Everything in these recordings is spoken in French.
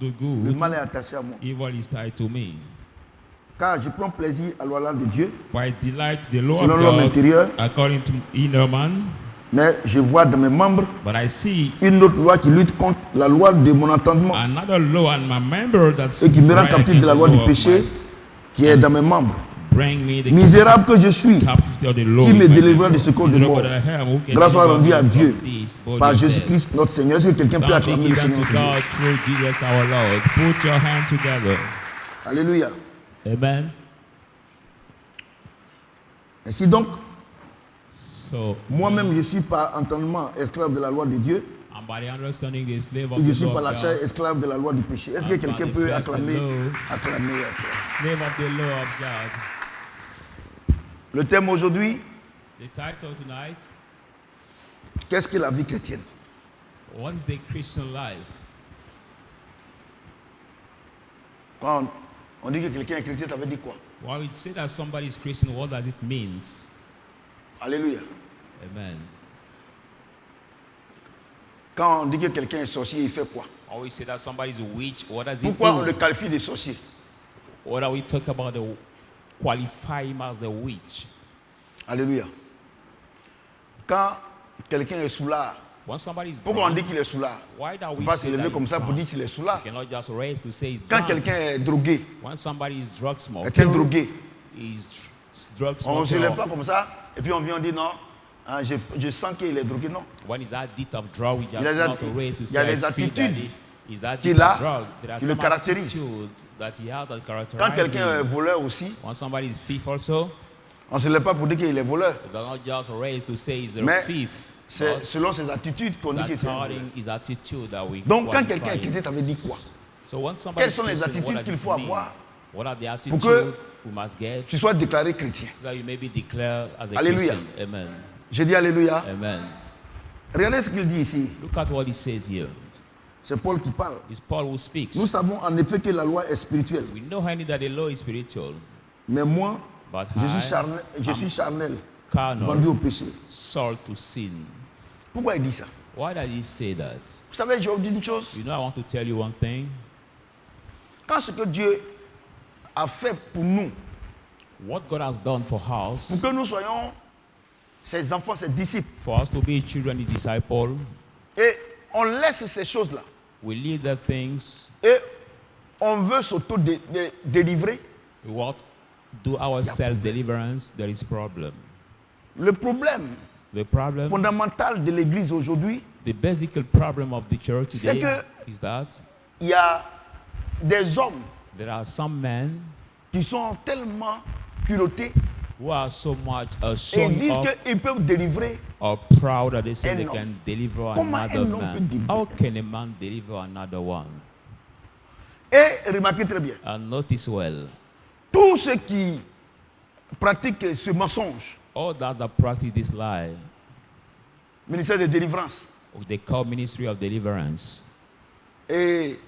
do good, le mal est attaché à moi. evil is tied to me. Car je prends plaisir à la loi de Dieu, For I delight to the law selon of l'homme God intérieur, according to inner man, mais je vois dans mes membres but I see une autre loi qui lutte contre la loi de mon entendement another law and my member that's et qui me rend right captif de against la the loi du law of péché my- qui est dans mes membres. bring me the Misérable que je suis, captivity of the law. qui me in my délivra member. de ce corps de Miserable mort. that I am, who can Grâce soit deliver rendue me à from Dieu this body par of death? Jésus-Christ notre Seigneur. Est-ce que quelqu'un peut Thanks be acclamer le given Seigneur to pour Dieu? God through Jesus our Lord. Put your hand together. Alléluia. Amen. Ainsi donc, So, moi-même je suis par entendement esclave de la loi de Dieu and by the understanding the slave of et je the suis law par of la chair God, esclave de la loi du péché. Est-ce que And quelqu'un by the peut flesh, acclamer, the law. acclamer? slave of the law of God. Le thème aujourd'hui, The title tonight, qu'est-ce que la vie chrétienne? what is the Christian life? Quand on dit que quelqu'un est chrétien, ça veut dire quoi? When we say that somebody is Christian, what does it mean? Alléluia. Amen. Quand on dit que quelqu'un est sorcier, il fait quoi? Or we say that somebody is a witch, what does it Pourquoi on do? le qualifie de sorcier? What are we talking about? The qualify him as the witch. Alléluia. Quand quelqu'un est sous l'art, When somebody is pourquoi on drunk, dit qu'il est sous l'art? why do On ne we peut pas se say that lever comme he's ça pour drunk? dire qu'il est sous You l'art. cannot just raise to say he's Quand drunk. quelqu'un est drogué, When somebody is drug smoking, est un drogué, he's drug on ne se smoking. lève pas comme ça et puis on vient on dit non, hein, je sens qu'il est drogué. Non. When he's addict of drug, we just Il y a des not to raise to il y a say des I feel that attitudes he's addict qu'il a of drug. There are qui le some caractérisent. attitudes that he has that Quand characterize quelqu'un est him. voleur aussi, When somebody is thief also, on ne se lève pas pour dire qu'il est voleur. we do not just raise to say he's a Mais thief. c'est but selon ses attitudes qu'on dit it's qu'il est un voleur. according his attitude that we Donc quand qualify quelqu'un est him. chrétien, ça veut dire quoi? So when somebody Quelles sont les is Christian, attitudes what qu'il does it faut mean? avoir What are the pour attitudes que we must get tu sois déclaré chrétien? so that you may be declared as a Alléluia. Christian? Amen. Je dis Alléluia. Amen. Regardez ce qu'il dit ici. Look at what he says here. C'est Paul qui parle. It's Paul who speaks. Nous savons en effet que la loi est spirituelle. We know honey that the law is spiritual, Mais moi, but je suis I charnel, am vendu carnal, au péché. sold to sin. Pourquoi il dit ça? Why did he say that? Vous savez, je vais vous dire une chose. You know, I want to tell you one thing. Quand ce que Dieu a fait pour nous, What God has done for us, pour que nous soyons ses enfants, ses disciples, for us to be children and disciples, et on laisse ces choses-là, we leave the things, et on veut s'auto-délivrer, we want do our self-deliverance, there is problem. le problème The problem, fondamental de l'Église aujourd'hui, the basic problem of the church C'est today que- is that il y a des hommes there are some men qui sont tellement culottés who are so much et ashamed disent of qu'ils peuvent délivrer. or proud that they say Un they homme. can deliver Comment another un homme man. peut délivrer? How can a man deliver another one? Et remarquez très bien, And notice well, tous ceux qui pratiquent ce mensonge, all those that practice this lie, ministère de délivrance, they call ministry of deliverance, et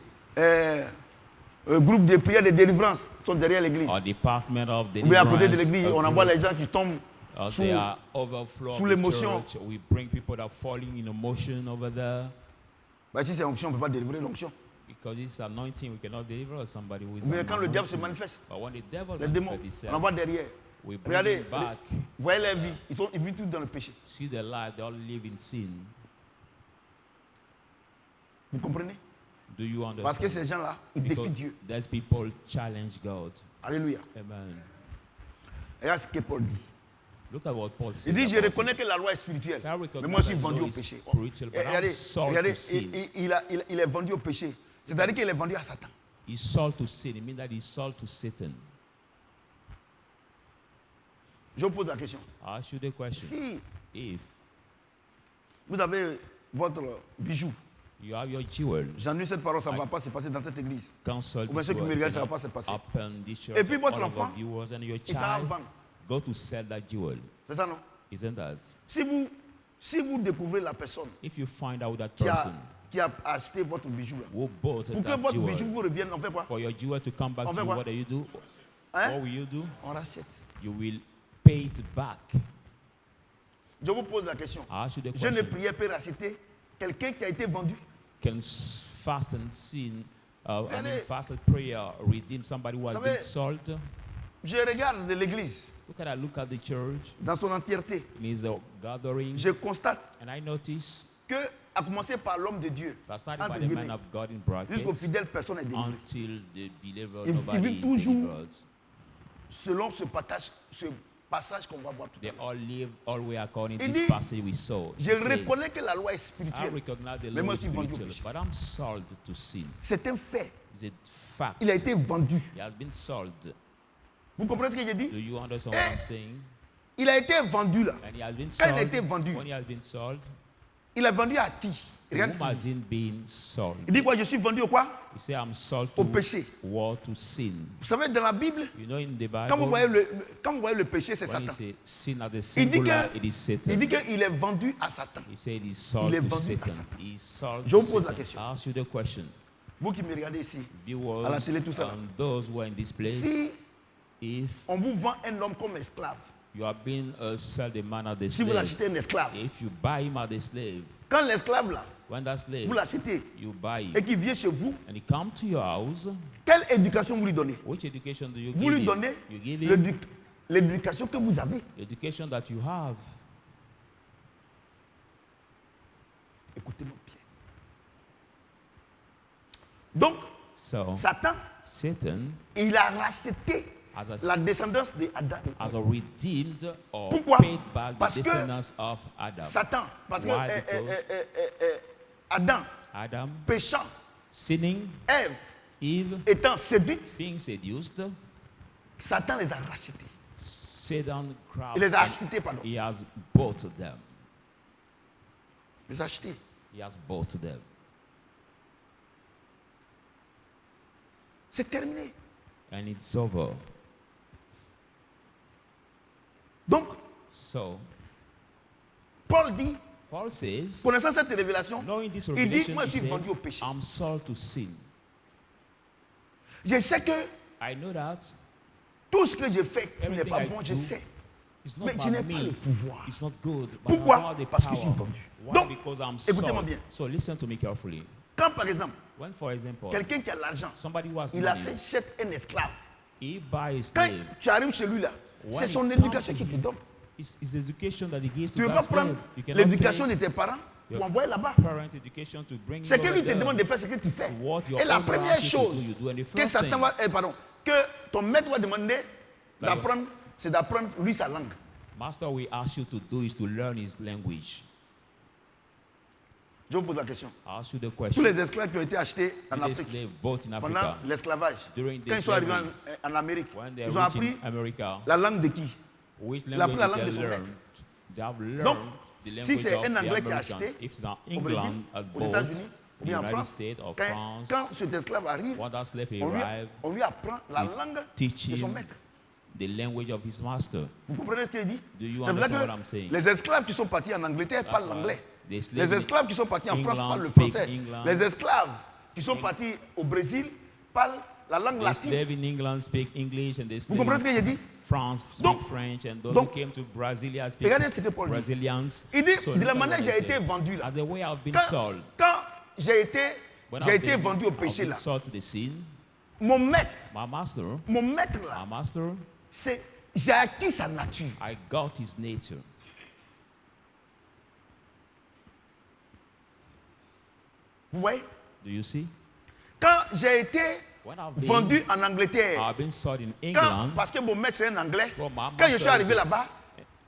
groupe de prière de délivrance sont derrière l'église. or department of Ou bien à côté de deliverance. l'église, a on envoie group, les gens qui tombent sous, they are overflow sous of the l'émotion. church. We bring people that are falling in emotion over there. Bah, si c'est onction, on ne peut pas délivrer l'onction. Because it's anointing, we cannot deliver somebody who is Mais quand le diable se anointed. manifeste, But when the devil les démons, manifests on envoie himself, derrière. we bring Regardez, him back. vous voyez leur vie, ils vivent tous dans le péché. See their life, they all live in sin. Vous comprenez? Do you understand? Parce que ces gens-là, ils Because défient Dieu. those people challenge God. Alléluia. Amen. Regarde ce que Paul dit. Look at what Paul says. Il dit, je about reconnais it. que la loi est spirituelle. So I recognize Mais moi, je suis that the vendu law au is péché. spiritual, but Et I'm regardez, sold regardez, to sin. il est vendu au péché. C'est-à-dire qu'il est vendu à Satan. He's sold to sin. It means that he's sold to Satan. Je vous pose la question. I ask you the question. Si If vous avez votre bijou, you have your jewel, j'ennuie cette parole, ça ne va pas se passer dans cette église. consult Ou bien this ceux qui me word, regardent, ça ne va cannot pas se passer. open this church Et puis to votre all of our enfant, viewers and your il s'en va child, vendre. go to sell that jewel. C'est ça, non? Isn't that? Si vous découvrez la personne If you find out that qui person a acheté votre bijou, là, who bought pour que that votre bijou jewel, vous revienne, on fait quoi? for your jewel to come back On to fait you, quoi? what do you do? Hein? What will you do? On rachète. You will pay it back. Je vous pose la question. I ask you the Je ne question. prière peut racheter quelqu'un qui a été vendu. Can fast and sin Regardez. fasted prayer redeemed somebody who has Savez- been sold. Je regarde de l'église Look at the church dans son entièreté. in his gathering, Je constate and I notice que, à commencer par l'homme de Dieu, that starting entre by the man guillemets, of God in jusqu'au brackets fidèle, personne n'est délivré. until the believer, Ils nobody vivent is toujours delivered. Selon ce passage qu'on va voir tout à They l'heure. all live all the way according to Il this dit, passage we saw. Je He said, reconnais que la loi est I spirituelle, recognize the mais moi law is je suis vendu au spiritual, péché. but I'm sold to sin. C'est un fait. It's a fact. Il a été vendu. He has been sold. Vous comprenez ce que j'ai dit? Do you understand what I'm saying? Il a été vendu là. And he has been Quand sold. il a été vendu, When he has been sold, il a vendu à qui? to Regarde ce whom qu'il has dit. he been sold? Il dit quoi? Je suis vendu au quoi? He said, I'm sold Au to péché. war, to sin. Vous savez, dans la Bible, You know, in the quand vous voyez Bible, le péché, c'est when he Satan. says sin as a Il dit singular, que- it is Il Satan. dit qu'il est vendu à Satan. He said he's sold est to vendu à Satan. Satan. He's sold Je to vous pose la Satan. question. I ask you the question. Vous qui me regardez ici, Viewers à la télé, tout ça là. and those who are in this place, Si if on vous vend un homme comme esclave, you are being sold a man as a si vous slave, l'achetez un esclave, if you buy him as a slave, quand l'esclave là, when that slave, vous l'achetez you buy him, et qu'il vient chez vous, and he come to your house, quelle éducation vous lui donnez? which education do you Vous give lui him? donnez You give him l'éducation que vous avez. the education that you have. Écoutez-moi bien. Donc, So Satan, Satan, il a racheté as a, la descendance d'Adam et as Ève. a redeemed or Pourquoi? paid back Parce the que descendants of Adam. Satan, parce que Why? Because Adam, Adam péchant, sinning, Ève, Eve étant séduite, being seduced, Satan les a rachetés. Satan crowd. Il les a achetés, pardon. He has bought them. Il les a achetés. He has bought them. C'est terminé. And it's over. Donc, So, Paul dit, Paul says, connaissant cette révélation, knowing this il dit, revelation, moi he je suis says, vendu au péché. I'm sold to sin. Je sais que I know that tout ce que je fais qui n'est everything pas I bon, je do sais. it's not Mais je by n'ai pas le me. pouvoir. It's not good. But Pourquoi? I have the Parce que je suis power. vendu. Why? Donc, Because I'm écoutez-moi sold. bien. So listen to me carefully. Quand par exemple, When, for example, quelqu'un qui a l'argent, somebody who has il money, achète un esclave. he buys a Quand slave. tu arrives chez lui là, When c'est he son comes éducation to qui te him, donne. It's education that he gives Tu ne to peux that pas prendre slave. You cannot l'éducation take de tes parents pour your envoyer là-bas. parent education to bring C'est you que over lui te there. demande de faire ce que tu fais. What your Et la owner première asks you to chose do, you do. And the que first Satan thing va, que ton maître va demander d'apprendre, c'est d'apprendre lui sa langue. Master will ask you to do is to learn his language. Je vous pose la question. I ask you the Tous question. les esclaves qui ont été achetés en Did they Afrique slave bought in pendant Africa, l'esclavage, during the quand ils sont arrivés slavery, en Amérique, when they ils ont reach appris in America, la langue de qui? which Il a appris la language langue de they son learned? maître. They have learned Donc, the language si c'est of un the Anglais qui a American. acheté If it's in au Brésil, England, at aux both, États-Unis, ou the bien en United France, States or quand, France, quand cet esclave arrive, when that slave on arrive, lui apprend la langue teach de son him maître. the language of his master. Vous comprenez ce qu'il dit? Do you C'est vrai understand what I'm que saying? les esclaves qui sont partis en Angleterre parlent why l'anglais. the slaves Les in esclaves qui sont partis en France England parlent le speak français. England. Les esclaves qui sont partis au Brésil parlent la langue They latine. slave in England speak English and they Vous comprenez ce que slave j'ai in dit? France speak Donc- French and those donc, who came to Brasilia speak regardez ce que Paul dit. Brazilians. Il dit, So de la look at manière what j'ai he été said. vendu là. As the way I've been Quand, sold. quand j'ai été When J'ai I've été been- vendu au I've péché been là. sold to the sin. Mon maître My master, là, c'est j'ai acquis sa nature. I got his nature. Vous voyez? Do you see? Quand j'ai été When I've been, vendu en Angleterre, I've been sold in quand, England. parce que mon maître c'est un anglais, Well, my quand je suis master arrivé is- là-bas,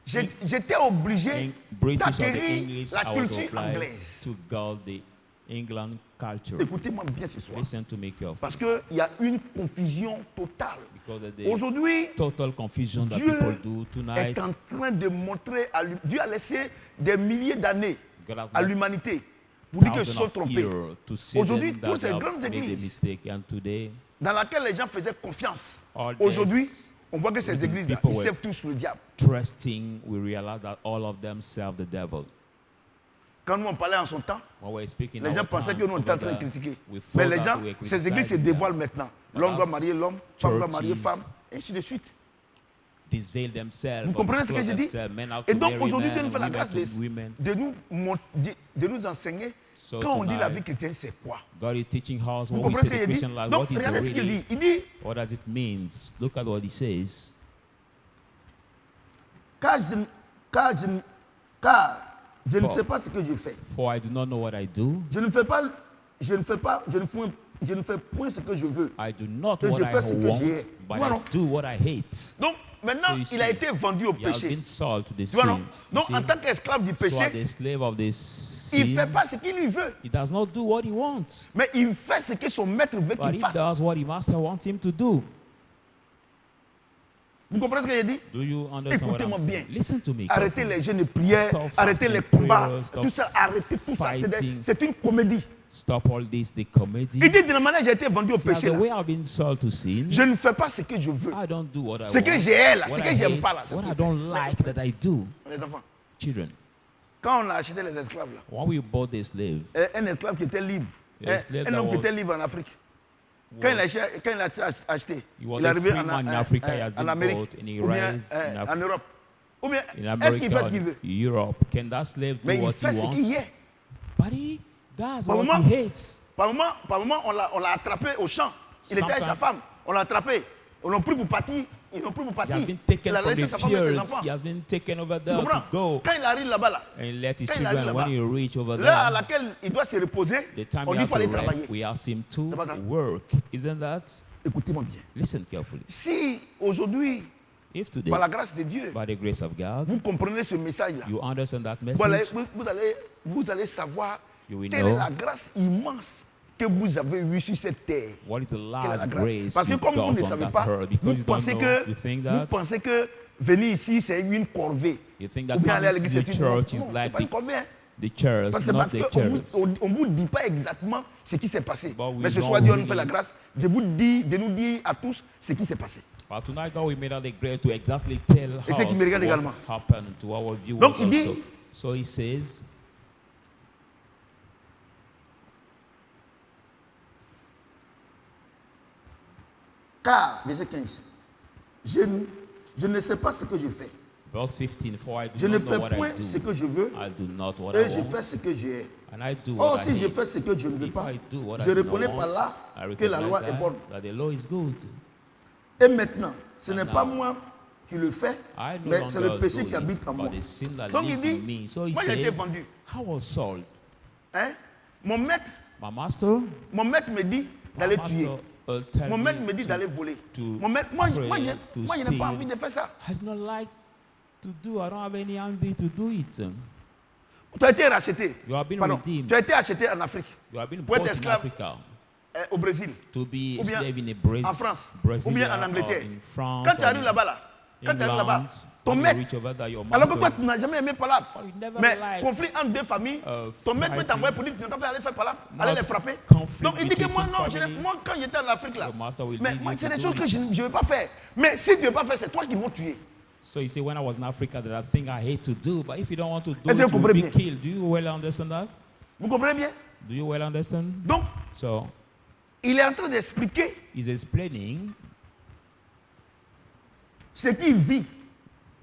j'étais obligé In British or the d'acquérir English, la I was culture obliged anglaise. to guard the England culture. Écoutez-moi bien ce soir. Listen to me carefully. Parce qu'il y a une confusion totale. Because of the Aujourd'hui, total confusion that Dieu people do tonight, est en train de montrer Dieu a laissé des milliers d'années God has à not l'humanité pour dire qu'ils se thousands sont of trompés. years to see Aujourd'hui, them toutes that ces have grandes made a églises mistake. And today, dans laquelle les gens faisaient confiance. all Aujourd'hui, this on voit que ces églises-là, people ils were- servent tous le diable. trusting, we realize that all of them serve the devil. Quand nous on parlait en son temps, When we're speaking les gens our pensaient time que nous on était en over train de there, critiquer. we Mais thought les that gens, we were ces églises se criticizing dévoilent them. maintenant. But L'homme doit as marier l'homme, femme doit marier churches femme, et ainsi de suite. Disveil themselves. Vous or comprenez ce que disclose j'ai dit? themselves. Men have Et to donc marry aujourd'hui, men Dieu nous and fait la women grâce to women. de nous enseigner So quand on dit la tonight, vie chrétienne, c'est quoi? God is teaching us Vous what we comprenez ce say the qu'il dit? Christian life, Donc, what is regardez ce qu'il really, dit. Il dit, what does it mean? Look at what he says. car je ne sais pas ce que je fais. For I do not know what I do. Je ne fais point ce que je veux. I do not Que what je I fais ce que want, j'ai. but Tu vois, I non? do what I hate. Donc, maintenant, So you il a see, été vendu au He has péché. been sold to the Tu vois, non? sin. Donc, You en see? tant qu'esclave du So as péché, the slave of this il ne sin, fait pas ce qu'il lui veut. he does not do what he wants, Mais il fait ce que son maître veut but qu'il he fasse. does what his master wants him to do. Vous comprenez ce que j'ai dit? Do you understand what Écoutez-moi I'm bien. saying? Listen to me. Arrêtez carefully. les jeûnes de prière, Stop arrêtez fasting les and combats, prayers, stop tout ça, arrêtez tout ça. fighting. C'est une comédie. Stop all this, the comedy. Il dit de la manière j'ai été vendu au See, as péché. the Là. way I've been sold to sin, Je ne fais pas ce que je veux. I don't do what I Ce que want. j'ai là, What ce que I j'aime hate, pas là. c'est what ce I que don't je fais. like that I do. Les enfants, Children, quand on a acheté les esclaves là, when we bought this slave, un esclave qui était libre, A slave un that homme qui was- était libre en Afrique, quand il a acheté, he was il est a arrivé free man in Africa, he has en been Amérique, bought, and he ou bien arrived in en Europe. Ou bien, in est-ce qu'il fait ce qu'il America, veut? Europe, can that slave do Mais il what fait he ce wants? qu'il y est. But he does Par what moment, he hates. Par moment, on l'a attrapé au champ. Il était avec sa femme. On l'a attrapé. On l'a pris pour partir. Ils l'ont pris pour He partir. has been taken Il a from laissé the sa femme et ses fields. enfants. He has been taken over Tu there comprends? to go Quand il arrive là-bas, là, and let his quand il arrive children, when he là-bas, reach over l'heure à there, laquelle il doit se reposer, the time on he dit has qu'il faut aller to rest, travailler. we ask him to C'est pas ça. work. Isn't that? Écoutez-moi bien. Listen carefully. Si aujourd'hui, If today, par la grâce de Dieu, by the grace of God, vous comprenez ce message-là, you understand that voilà, message, vous allez savoir you will quelle est know la grâce immense que vous avez eue sur cette terre. what is the Quelle est la large grâce? grace Parce que you comme vous got ne on savez that pas, earth. Because vous you don't pensez, know, you think that, venir ici, c'est une corvée. you think Ou that bien aller à coming l'église, to c'est the une church is non, c'est like pas une corvée. Hein. the church, Parce not the qu'on church. ne vous dit pas exactement ce qui s'est passé. But we Mais ce don't soir, Dieu nous really- fait la grâce de nous dire à tous ce qui s'est passé. But tonight, God, we made out the grace to exactly tell Et ceux qui me regardent us également. what happened to our viewers Donc, il also. dit- So he says, Car, verset 15, je ne sais pas ce que je fais. verse 15, for I do Je ne not know fais what point I do. ce que je veux I do not what et I je want, fais ce que j'ai. and I do Or, what I si je hate. fais ce que je ne veux If pas, I do what je I do not reconnais want, par là I que la loi recognize est bonne. that the law is good. Et maintenant, ce n'est And pas now, moi qui le fais, I no mais c'est le longer péché do qui it, habite en moi. but the sin that Donc il lives dit, in me. So he moi j'ai été said, vendu. I was sold. Hein? Mon maître My master, me dit d'aller tuer. tell Mon maître me me dit to- d'aller voler. to Mon maître, moi je pray, to n'ai pas steal. envie de faire ça. I do not like to do. I don't have any envy to do it. Tu as été racheté. You have been Pardon. redeemed. Tu as été acheté en Afrique, You have been Pour être bought in esclave. Africa au Brésil, to be Ou a bien slave in a Brazil, en France, Brazil ou bien en Angleterre. in France, Quand tu or arrives in là-bas, là, quand tu arrives là-bas, England, ton when you maître, reach over there, your alors que master, toi tu n'as jamais aimé Palabre, you never mais liked, conflit entre deux familles, ton maître peut fighting, t'envoyer pour dire que tu n'as pas fait aller faire Palabre, not aller les frapper. conflict Donc il dit que between moi, two non, family, moi quand j'étais en Afrique là, your master will mais lead moi you c'est to des do choses que it. je ne veux pas faire. Mais si tu ne veux pas faire, c'est toi qui vont tuer. So you say, when I was in Africa, there are things I hate to do, but if you don't want to do Est-ce que it, vous you will be comprenez bien? killed. Do you well understand that? Vous comprenez bien? Do you well understand? Donc So il est en train d'expliquer he's explaining ce qu'il vit.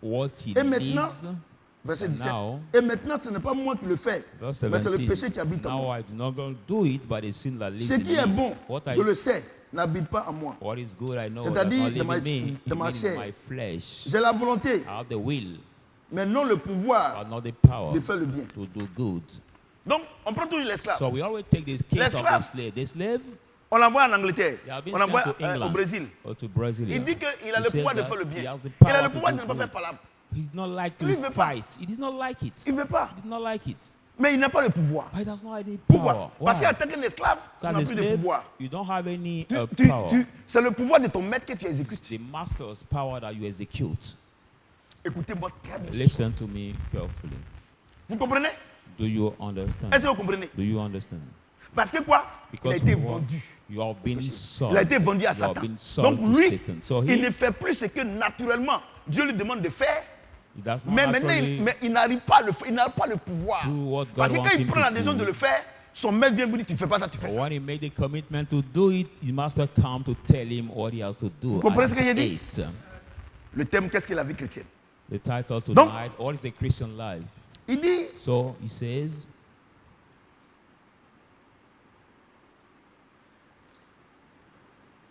what he Et maintenant, needs. Verset And 17. now, Et maintenant, ce n'est pas moi qui le fais, verse mais c'est le 17. péché qui habite en Now moi. I do not go do it, but the sin that lives Ce in qui est me. bon, What I je le sais, n'habite pas en moi. What is good, I know C'est-à-dire that de not ma- live in me, de ma it is chair. in my flesh. J'ai la volonté, I have the will, mais non le pouvoir but not the power de faire le bien. to do good. Donc, on prend toujours l'esclave. So we always take this case of the L'esclave. slave. The slave, On l'envoie en Angleterre, they have been on l'envoie sent to au England Brésil. or to Brazil. Il dit qu'il a He le said pouvoir de that faire le he bien. has the Il a power le to pouvoir de do ne pas faire good. palabre. He does not like Lui, il to veut pas. fight. He does not like it. Il ne veut pas. He does not like it. Mais il n'a pas le pouvoir. But he does not have any power. Pourquoi? Parce Why? qu'en tant qu'un esclave, tu Because n'as the plus de slave, pouvoir. you don't have any power. C'est le pouvoir de ton maître que tu exécutes. The master's power that you execute. Écoutez-moi très bien. Listen to me carefully. Vous comprenez? Do you understand? Est-ce que vous comprenez? Do you understand? Parce que quoi? Il a Because été what? vendu. You have been sold. Il a été vendu à You have Satan. been sold Donc to lui, Satan. So il he, ne fait plus ce que naturellement Dieu lui demande de faire. he does not Mais maintenant, actually il n'arrive pas à le faire. Il n'a pas le pouvoir. do what God Parce que wants quand il him prend la to décision do. de le faire, son maître vient lui dire tu ne fais pas ça, tu fais But ça. when he made the commitment to do it, his master come to tell him what he has to do. Vous comprenez Acts ce que j'ai dit? 8. Le thème, qu'est-ce que la vie chrétienne? The title Donc- tonight, what is the Christian life? Il dit, So he says,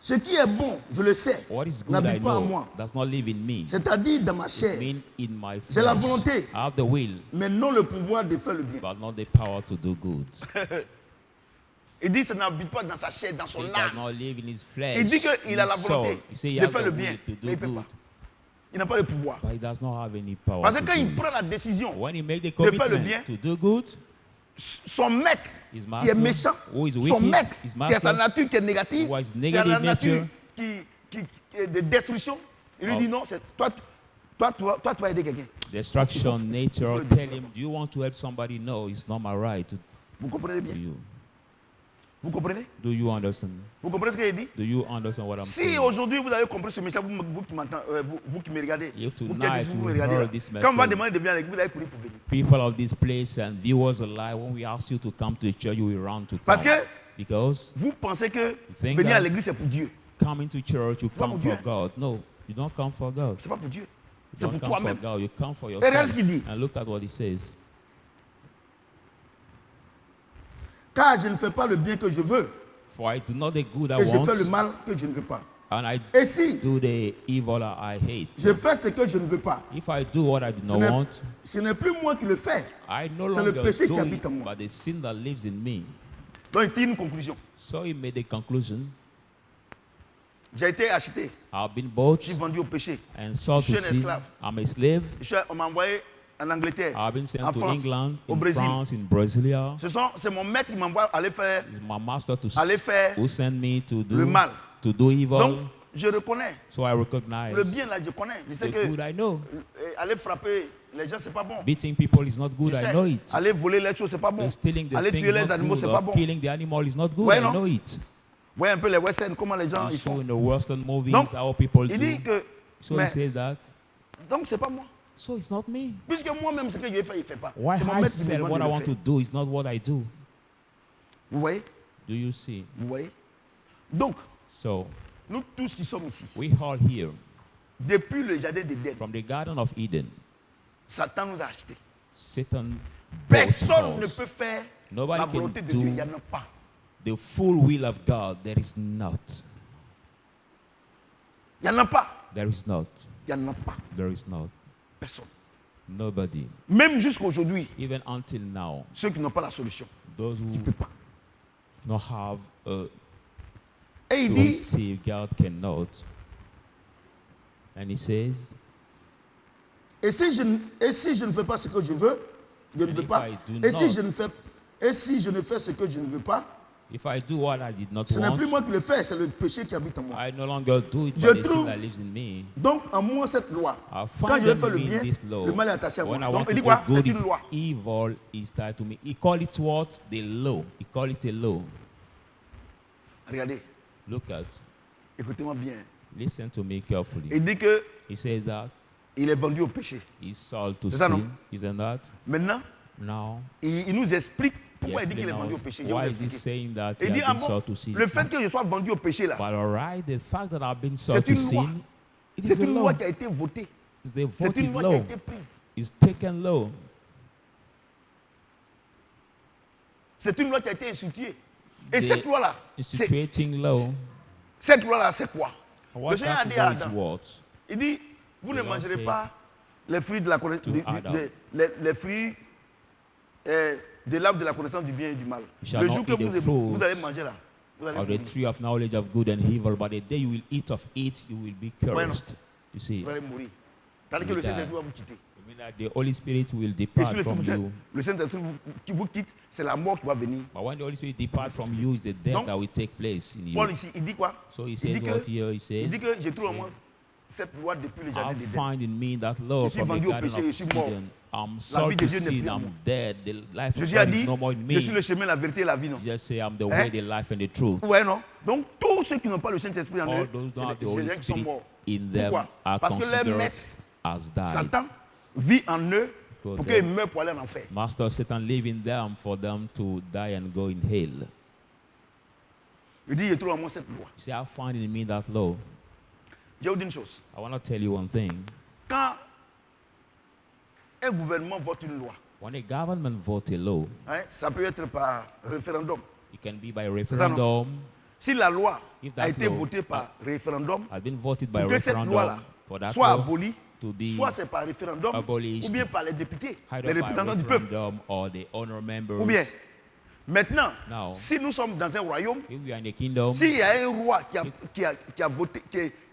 Ce qui est bon, je le sais, What is good I n'habite pas en know moi. does not live in me. C'est-à-dire dans ma It chair. means in my J'ai la flesh. volonté, I have the will, mais non le pouvoir de faire le bien. but not the power to do good. Il dit, ça n'habite pas dans sa chair, dans son He does âme. not live in his flesh. Il dit qu'il a in la his volonté soul. He said he de has faire the le will bien, to mais do il ne peut good, pas. Il n'a pas le pouvoir. but he does not have any power Parce que to quand do il it. prend la décision, When he make the de faire le commitment bien, to do good, son maître, his qui master, est méchant, who is son wicked, maître, his qui a sa master, nature qui est négative, who has qui a negative la nature nature, qui est de destruction, il lui Oh. dit non, c'est toi, tu vas aider quelqu'un. destruction faut nature, le tell dire. him, do you want to help somebody? No, it's not my right to Vous comprenez bien? you. Vous comprenez? Do you understand? Vous comprenez ce qu'il dit? Do you understand what I'm Si saying? aujourd'hui vous avez compris ce message, vous qui m'entendez, vous qui me regardez, If vous qui tonight êtes ici, vous you me regardez là, heard this quand on va message, demander de venir avec vous, vous allez courir pour venir. people of this place and viewers alike, when we ask you to come to the church, you will run to Parce come. que Because vous pensez que think venir à that- l'église c'est pour Dieu. coming to church, you pas come pour for Dieu. God. No, you don't come for God. C'est pas pour Dieu. You C'est don't pour come for toi-même. God. You come for regarde yourself. ce qu'il dit. And look at what he says. Car je ne fais pas le bien que je veux, For I do not the good I et je fais le want, mal que je ne veux pas. and I Et si do the evil I hate. je fais ce que je ne veux pas, If I do what I do ce not n'est- want, ce n'est plus moi qui le fais. I no c'est le longer péché qui do habite en it, moi. but the sin that lives in me. Donc il tire une conclusion. So he made a conclusion. J'ai été acheté, I've been bought je suis vendu au péché. and sold Je to suis un sin. esclave. I'm a slave. On m'a envoyé en Angleterre, I've been sent en to France, England, au in Brésil. France, in Brasilia. C'est mon maître qui m'envoie aller faire It's my master Aller faire who sent me to le do mal. evil. Donc je reconnais. So I recognize Le bien là, je connais. Je sais the que good I know. aller frapper les gens, c'est pas bon. Beating people is not good. Je I sais, know it. aller voler les choses, c'est pas bon. Stealing the Aller thing tuer is les not animaux, good. c'est pas Or bon. killing the animal is not good. Ouais, I non? know it. Voyez un peu les westerns, comment les gens You ils saw font. in the Western movies Donc, how people il do. dit que, So he mais, says that. donc c'est pas moi. So it's not me. Puisque moi-même, ce que je vais faire, il ne fait pas. Why C'est mon I maître qui me said demande what de I le want faire. to do is not what I do. Vous voyez? Do you see? Vous voyez? Donc, So nous tous qui sommes ici, we all here depuis le jardin d'Éden, from the Garden of Eden. Satan nous a achetés. Satan bought Personne ne us. peut faire Nobody la can volonté de do Dieu. Il n'y en a pas. the full will of God. There is not. Il n'y en a pas. There is not. Il n'y en a pas. There is not. Personne. Nobody. Même jusqu'à aujourd'hui, Even until now, ceux qui n'ont pas la solution, those tu ne who peux pas. not have Et il to dit, receive, God cannot. And he says, et si je ne fais pas ce que je veux, je ne And veux if pas. I do Et si not- je ne fais ce que je ne veux pas, if I do what I did not ce n'est want, plus moi qui le fais, c'est le péché qui habite en moi. I no longer do it, Je but the sin trouve- that lives in me. Donc, en moi, cette loi, I quand find je vais faire in le me bien, this law. le mal est attaché à moi. When I Donc, want il to dit do quoi? C'est good, une is loi. evil is tied to me. He call it what? The law. He call it a law. Regardez, Look at. écoutez-moi bien. Listen to me carefully. Il dit que He says that il est vendu au péché. he's sold to C'est ça, non? sin. Isn't that? Maintenant, Now, il nous explique he pourquoi il dit qu'il est explains vendu au us péché. Je vais why vous is he expliquer. saying that he Il dit, has ah been bon, sold to sin? le fait que je sois vendu au péché là, But alright, the fact that I've been C'est sold to une loi. sin, it is c'est a une law. loi qui a été votée. It's a C'est une voted loi qui a law. été prise. It's taken law. C'est une loi qui a été instituée. Et The cette loi-là, Instituting law. cette loi-là, c'est quoi? What Le Seigneur a that dit à law is Adam, what? il dit, vous The ne Lord mangerez said pas les fruits de la connaissance, to Adam. les fruits de l'arbre de la connaissance du bien et du mal. shall Le not jour que eat the vous fruit allez manger là, vous allez Of the mourir. tree of knowledge of good and evil, but the day you will eat of it, you will be Ouais, non. cursed. You see, Vous allez mourir. C'est-à-dire que You le die. Saint-Esprit va vous quitter. I mean that the Holy Spirit will Et depart si from you. le Saint-Esprit qui vous quitte, c'est la mort qui va venir. But when the Holy Spirit depart from you, is the death Donc, that will take place in Paul you. ici, il dit quoi? So he Il says dit what que, here he il says. dit que je trouve en moi cette loi depuis le jardin I d'Éden. find in me that law Je suis from the vendu au Garden péché, je of suis mort. Eden. I'm vie sold de to Dieu n'est sin. plus en I'm moi. dead. The life of Jésus a God dit, is no more in je suis me. le chemin, la vérité et la vie, non? Just say I'm the Hein? way, the life, and the truth. Ouais, non? Donc, tous ceux qui n'ont pas le Saint-Esprit en All eux, those who don't have c'est the des Holy gens qui sont Spirit morts. in them Pourquoi? are Parce que leur considered maître, as died. Satan, vit en eux Because pour their qu'ils meurent pour aller en enfer. Master Satan live in them for them to die and go in hell. Il dit, je trouve en moi cette loi. See, I find in me that law. Je vais vous dire une chose. I want to tell you one thing. Quand un gouvernement vote une loi, When a government votes a law, hein, ça peut être par référendum. it can be by ça, non? referendum. Si la loi If a that été law votée par référendum, has been voted by pour que cette loi-là referendum for that soit law abolie, to be soit c'est par référendum abolished, ou bien par les députés, either les by représentants du peuple. referendum or the honor members. Ou bien, maintenant, Now, si nous sommes dans un royaume, if we are in a kingdom, s'il y a un roi qui a voté,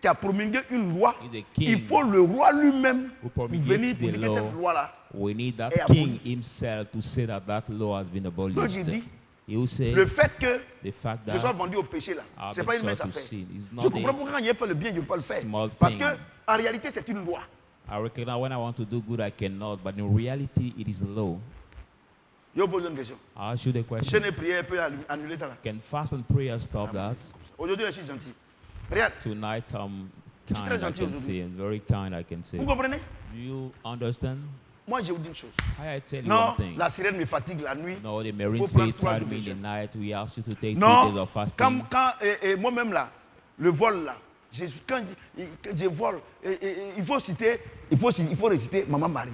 qui a promulgué une loi, He's a king il faut le roi lui-même who pour promulgates venir pour the dire que law, cette loi-là. we need that est king abolie. himself to say that that law has been Donc abolished. il dit, He will say le fait que the fact je sois that vendu au péché là, I've c'est been pas une mince sold to affaire. sin. It's Je not comprends a pourquoi quand il fait le bien, je ne peux pas le faire. small Parce thing. que en réalité, c'est une loi. I recognize when I want to do good, I cannot, but in reality, it is law. Je vous pose une question. I'll ask you the Je question. n'ai prié peut annuler ça là. Can fast and prayer stop that? Aujourd'hui, je suis gentil. Regarde, Tonight, I'm C'est très kind, I gentil can aujourd'hui. say, and very kind, I can say. vous comprenez? Do you understand? Moi, je vous dis une chose. I tell you Non, one thing. la sirène me fatigue la nuit. No, the Marine Faut prendre Spirit 3 tried jours me de in the jeûne. night. We asked you to take 2 days Non, of fasting. quand moi-même là, le vol là, quand je vole, il faut réciter Maman Marie.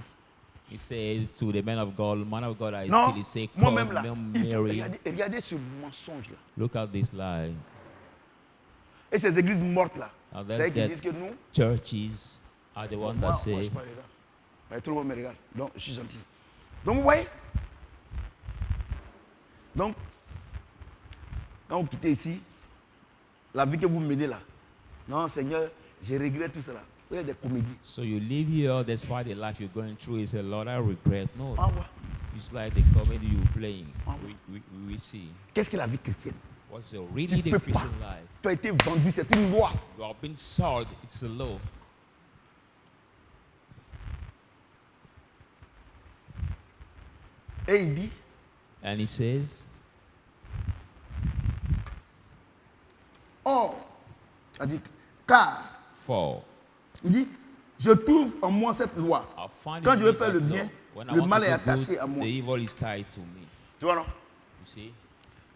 He said to the man of God I Non, still say, moi-même call là, me il faut Mary. regarder ce mensonge là. Look at this lie. Et ces églises mortes là, Now c'est that, elles qui that disent que nous, churches are the ones moi, that moi, je say, pas regarde. Mais tout le monde me regarde. Donc, je suis gentil. Donc, vous voyez? Donc, quand vous quittez ici, la vie que vous menez là, non, Seigneur, je regrette tout cela. Vous êtes des comédies. so you live here despite the life you're going through. You say, Lord, I regret. No, Ah ouais. it's like the comedy you're playing. Ah. We see. Qu'est-ce que la vie chrétienne? What's really Tu the peux pas. Christian life? Tu as été vendu, c'est une loi. You have been sold. It's a law. Et il dit, And he says, oh, il dit, car, for il dit, je trouve en moi cette loi. I find Quand in je me veux faire that le law. bien, When I le want mal to est do good, attaché à moi. the evil is tied to me. Tu vois, non? You see?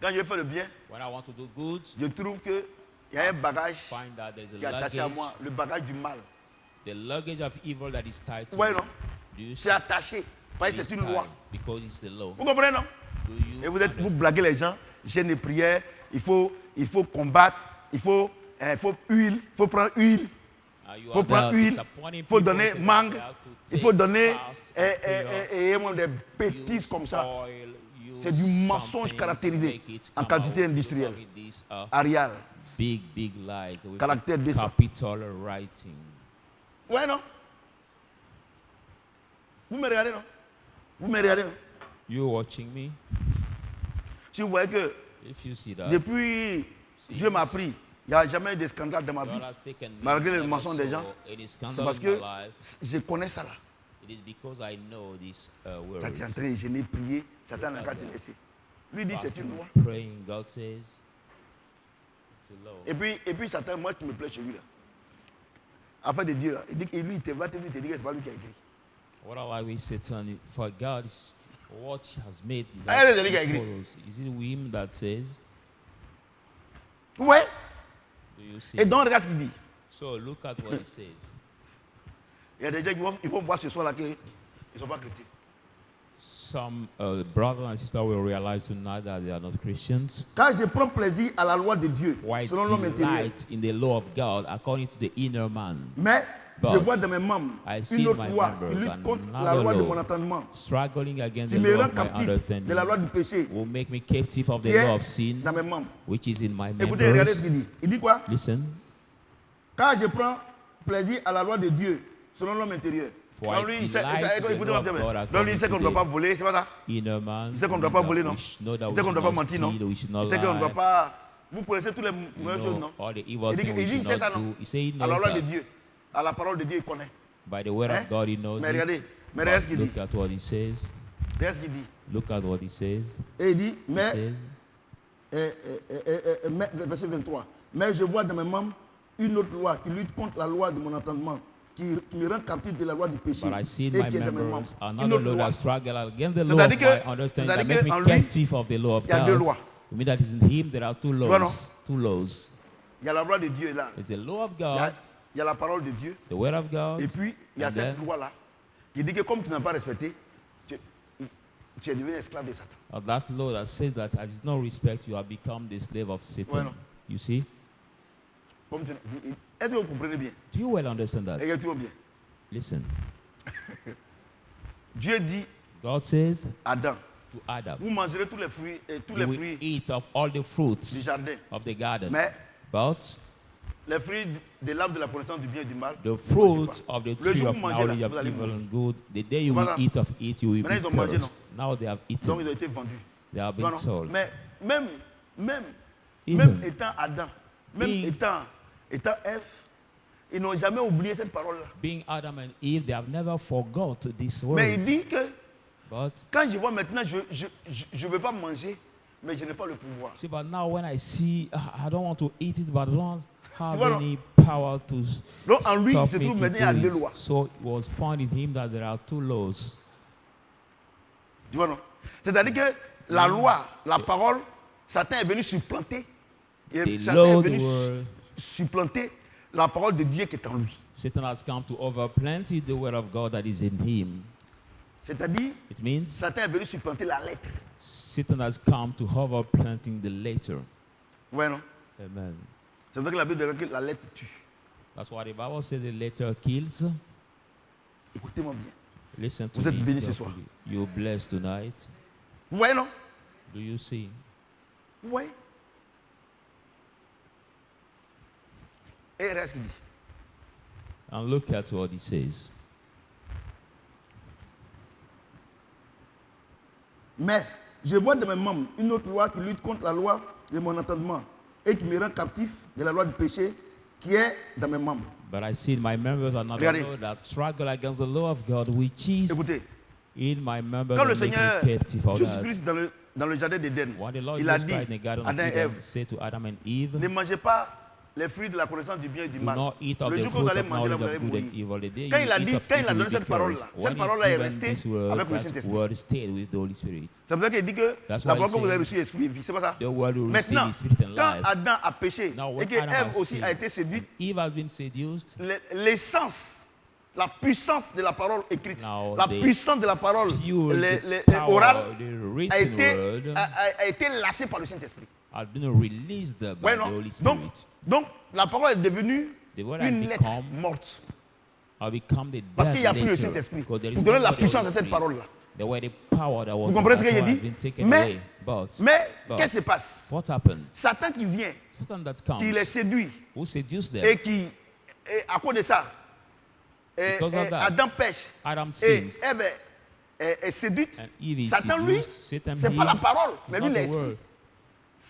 Quand je veux faire le bien, When I want to do good, je trouve qu'il y a un bagage find that there's qui est a attaché à luggage, moi, le bagage du mal. the luggage of evil that is tied to Ouais, me. non? Do you see? C'est attaché. Parce que It's c'est une loi. tied because it's the law. Vous comprenez, non? Do you Et vous understand? blaguez les gens, jeûne et prière, il faut combattre, il faut huile, il faut prendre huile, You il faut are prendre there huile, disappointing il faut people, donner say that mangue, they have to il faut take donner fast and prayer, des bêtises use comme ça. oil, use C'est du mensonge something caractérisé to make it en come quantité out. industrielle. Look at these, Arial. big lies with Caractère 200. capital writing. Ouais, non? Vous me regardez, non? Vous me regardez, non? You watching me? Si vous voyez que If you see that, depuis Dieu m'a pris, il n'y a jamais eu de scandale dans ma vie. God has taken me, Malgré les never mensonges des gens, saw any c'est scandal parce in que my life. je connais ça là. It is because I know this word. Quand tu es en train de jeûner, prier, Satan n'a qu'à te laisser. Lui dit c'est une loi. Praying, God says, it's a law. Et puis Satan, moi qui me plaît chez lui là. Afin de dire là, il dit que lui il te va te dire que c'est pas lui qui a écrit. What I like with Satan, for God is what he has made. Allez, That les gars, he écrit. follows. Is it him that says? Ouais. Do you see? Et donc regarde ce qu'il dit. So look at what he says. Il y a des gens qui vont voir ce soir là qu'ils ne sont pas chrétiens. Some brothers and sisters will realize tonight that they are not Christians. Quand je prends plaisir à la loi de Dieu, Why selon l'homme intérieur, delight in the law of God according to the inner man, mais But je vois dans mes membres I see une autre my loi members qui lutte and contre la another loi de law mon entendement, struggling against qui the me law rend of my captif de understanding, la loi du péché, will make me captive of qui the law of est sin, dans mes membres. which is in my Écoutez, regardez ce members. qu'il dit. Il dit quoi? Listen. Quand je prends plaisir à la loi de Dieu, selon l'homme intérieur. For Donc I lui, il sait, delight in the écoutez, law of God donc lui, il sait according qu'on ne to doit pas the voler, c'est pas ça? inner man. Il sait qu'on ne doit pas voler, non? We know that Il we sait qu'on ne should doit pas not mentir, non? steal, we should not Il sait qu'on ne doit lie. pas... Vous connaissez tous les You mauvaises choses, non? know all the evil Il dit, things we il should sait ça, not non? do. He say he À la knows loi de that. Dieu. À la parole de Dieu, il connaît. By the word Hein? of God, he knows Mais regardez, it. mais regarde ce But qu'il dit. look at what he says. Regarde ce qu'il dit. Look at what he says. Et il dit, He mais, says, verset 23, mais je vois dans mes membres une autre loi qui lutte contre la loi de mon entendement, qui me rend captif de la loi du péché but I see et in my qui est dans mes members membres. Une another autre law loi. that struggle against the law of C'est-à-dire my que- understanding, that c'est-à-dire make que me en lui, captive of the law of il y a deux God. lois. You mean that is in him there are two vois, non? laws. Two laws. Il y a la loi de Dieu là. It's the law of Il y a, God, il y a la parole de Dieu. the word of God, Et puis, il y a and cette then loi-là qui dit que comme tu n'as pas respecté, tu es devenu esclave de Satan. that law that says that as no respect you have become the slave of Ouais, Satan. non. You see? Est-ce que vous comprenez bien? Do you well understand that? Regardez-moi bien. Listen. Dieu dit God says Adam, to Adam, vous mangerez tous les fruits, tous you les will fruits eat of all the du fruits jardin. of the garden. Mais But les fruits de l'arbre de la connaissance du bien et du mal, the ne mangez fruit pas. of the Le tree jour où of vous mangez là, knowledge of vous allez evil mourir. and good, the day you will Voilà. eat of it, you will be Maintenant, ils ont mangé, cursed. Now they have Donc eaten. ils ont été vendus. They have Tu been vois, non? sold. Mais même Even étant Adam, même being- étant Ève, ils n'ont jamais oublié cette parole-là. being Adam and Eve, they have never forgot this Mais il word. dit que But quand je vois maintenant, je ne veux pas manger, mais je n'ai pas le pouvoir. see, but now when I see, I don't want to eat it, but I don't have vois, non? any power to Donc en lui, il stop se me trouve to maintenant, il y a do deux it. lois. So it was found in him that there are two laws. Tu vois, non? C'est-à-dire que la loi, la parole, Satan est venu supplanter. Et The Satan est law, venu the word, supplanter la parole de Dieu qui est en lui. Satan has come to overplant the word of God that is in him. C'est-à-dire, It means Satan est venu supplanter la lettre. Satan has come to overplanting the letter. Ouais, non? Amen. C'est vrai que la Bible dit que la lettre tue. That's why the Bible says the letter kills. Écoutez-moi bien. Listen to Vous êtes me bénis ce soir. carefully. You're blessed tonight. Vous voyez, non? Do you see? Vous voyez? Et regarde ce qu'il dit. And look at what he says. Mais je vois dans mes membres une autre loi qui lutte contre la loi de mon entendement et qui me rend captif de la loi du péché qui est dans mes membres. But I see in my members another Regardez. law that struggle against the law of God, which is Écoutez, in my members quand le and make Seigneur me captive of that. Jésus-Christ dans le jardin d'Éden, When the Lord il a Jesus dit Christ in the garden of Adam et Eden Ève, said to Adam and Eve, ne mangez pas les fruits de la connaissance du bien et du do mal. not eat of Le the jour que fruit vous allez of manger là, knowledge vous allez of good and mourir. evil. The day Quand you il a eat dit, of quand it, il a you donné will cette be parole-là, cursed. cette When parole-là he est given restée this word, avec le that Saint-Esprit. word stayed with the Holy Spirit. C'est pour ça qu'il dit que That's la why parole he que vous avez says, reçue est esprit et vie. C'est pas ça? The word will receive Maintenant, his spirit and quand life. Adam a péché Now, et when que Adam Ève has aussi a sinned, été séduite, Eve has been seduced. l'essence, la puissance de la parole écrite, Now, la the puissance de la parole fuel, the power, orale the a written été, word a été lâchée par le Saint-Esprit. has been released by Ouais, the non? Holy Spirit. Donc, la parole est devenue The word has une lettre become, morte. has become the Parce dead qu'il n'y a plus le letter, Saint-Esprit because there is pour no donner la more the puissance Holy à cette Spirit. parole-là. The way the power that was Vous comprenez ce que in that j'ai one has dit? been taken Mais- away. But Mais, qu'est-ce qui se passe? what happened? Satan qui vient, Satan that qui les comes, séduit who seduced them, et qui, et à cause de ça, Because of that, Adam pêche Adam et sins, Ève est séduite. and Eve is Satan, lui, seduced. Satan, c'est pas la him, parole, it's mais not lui, the l'esprit. word,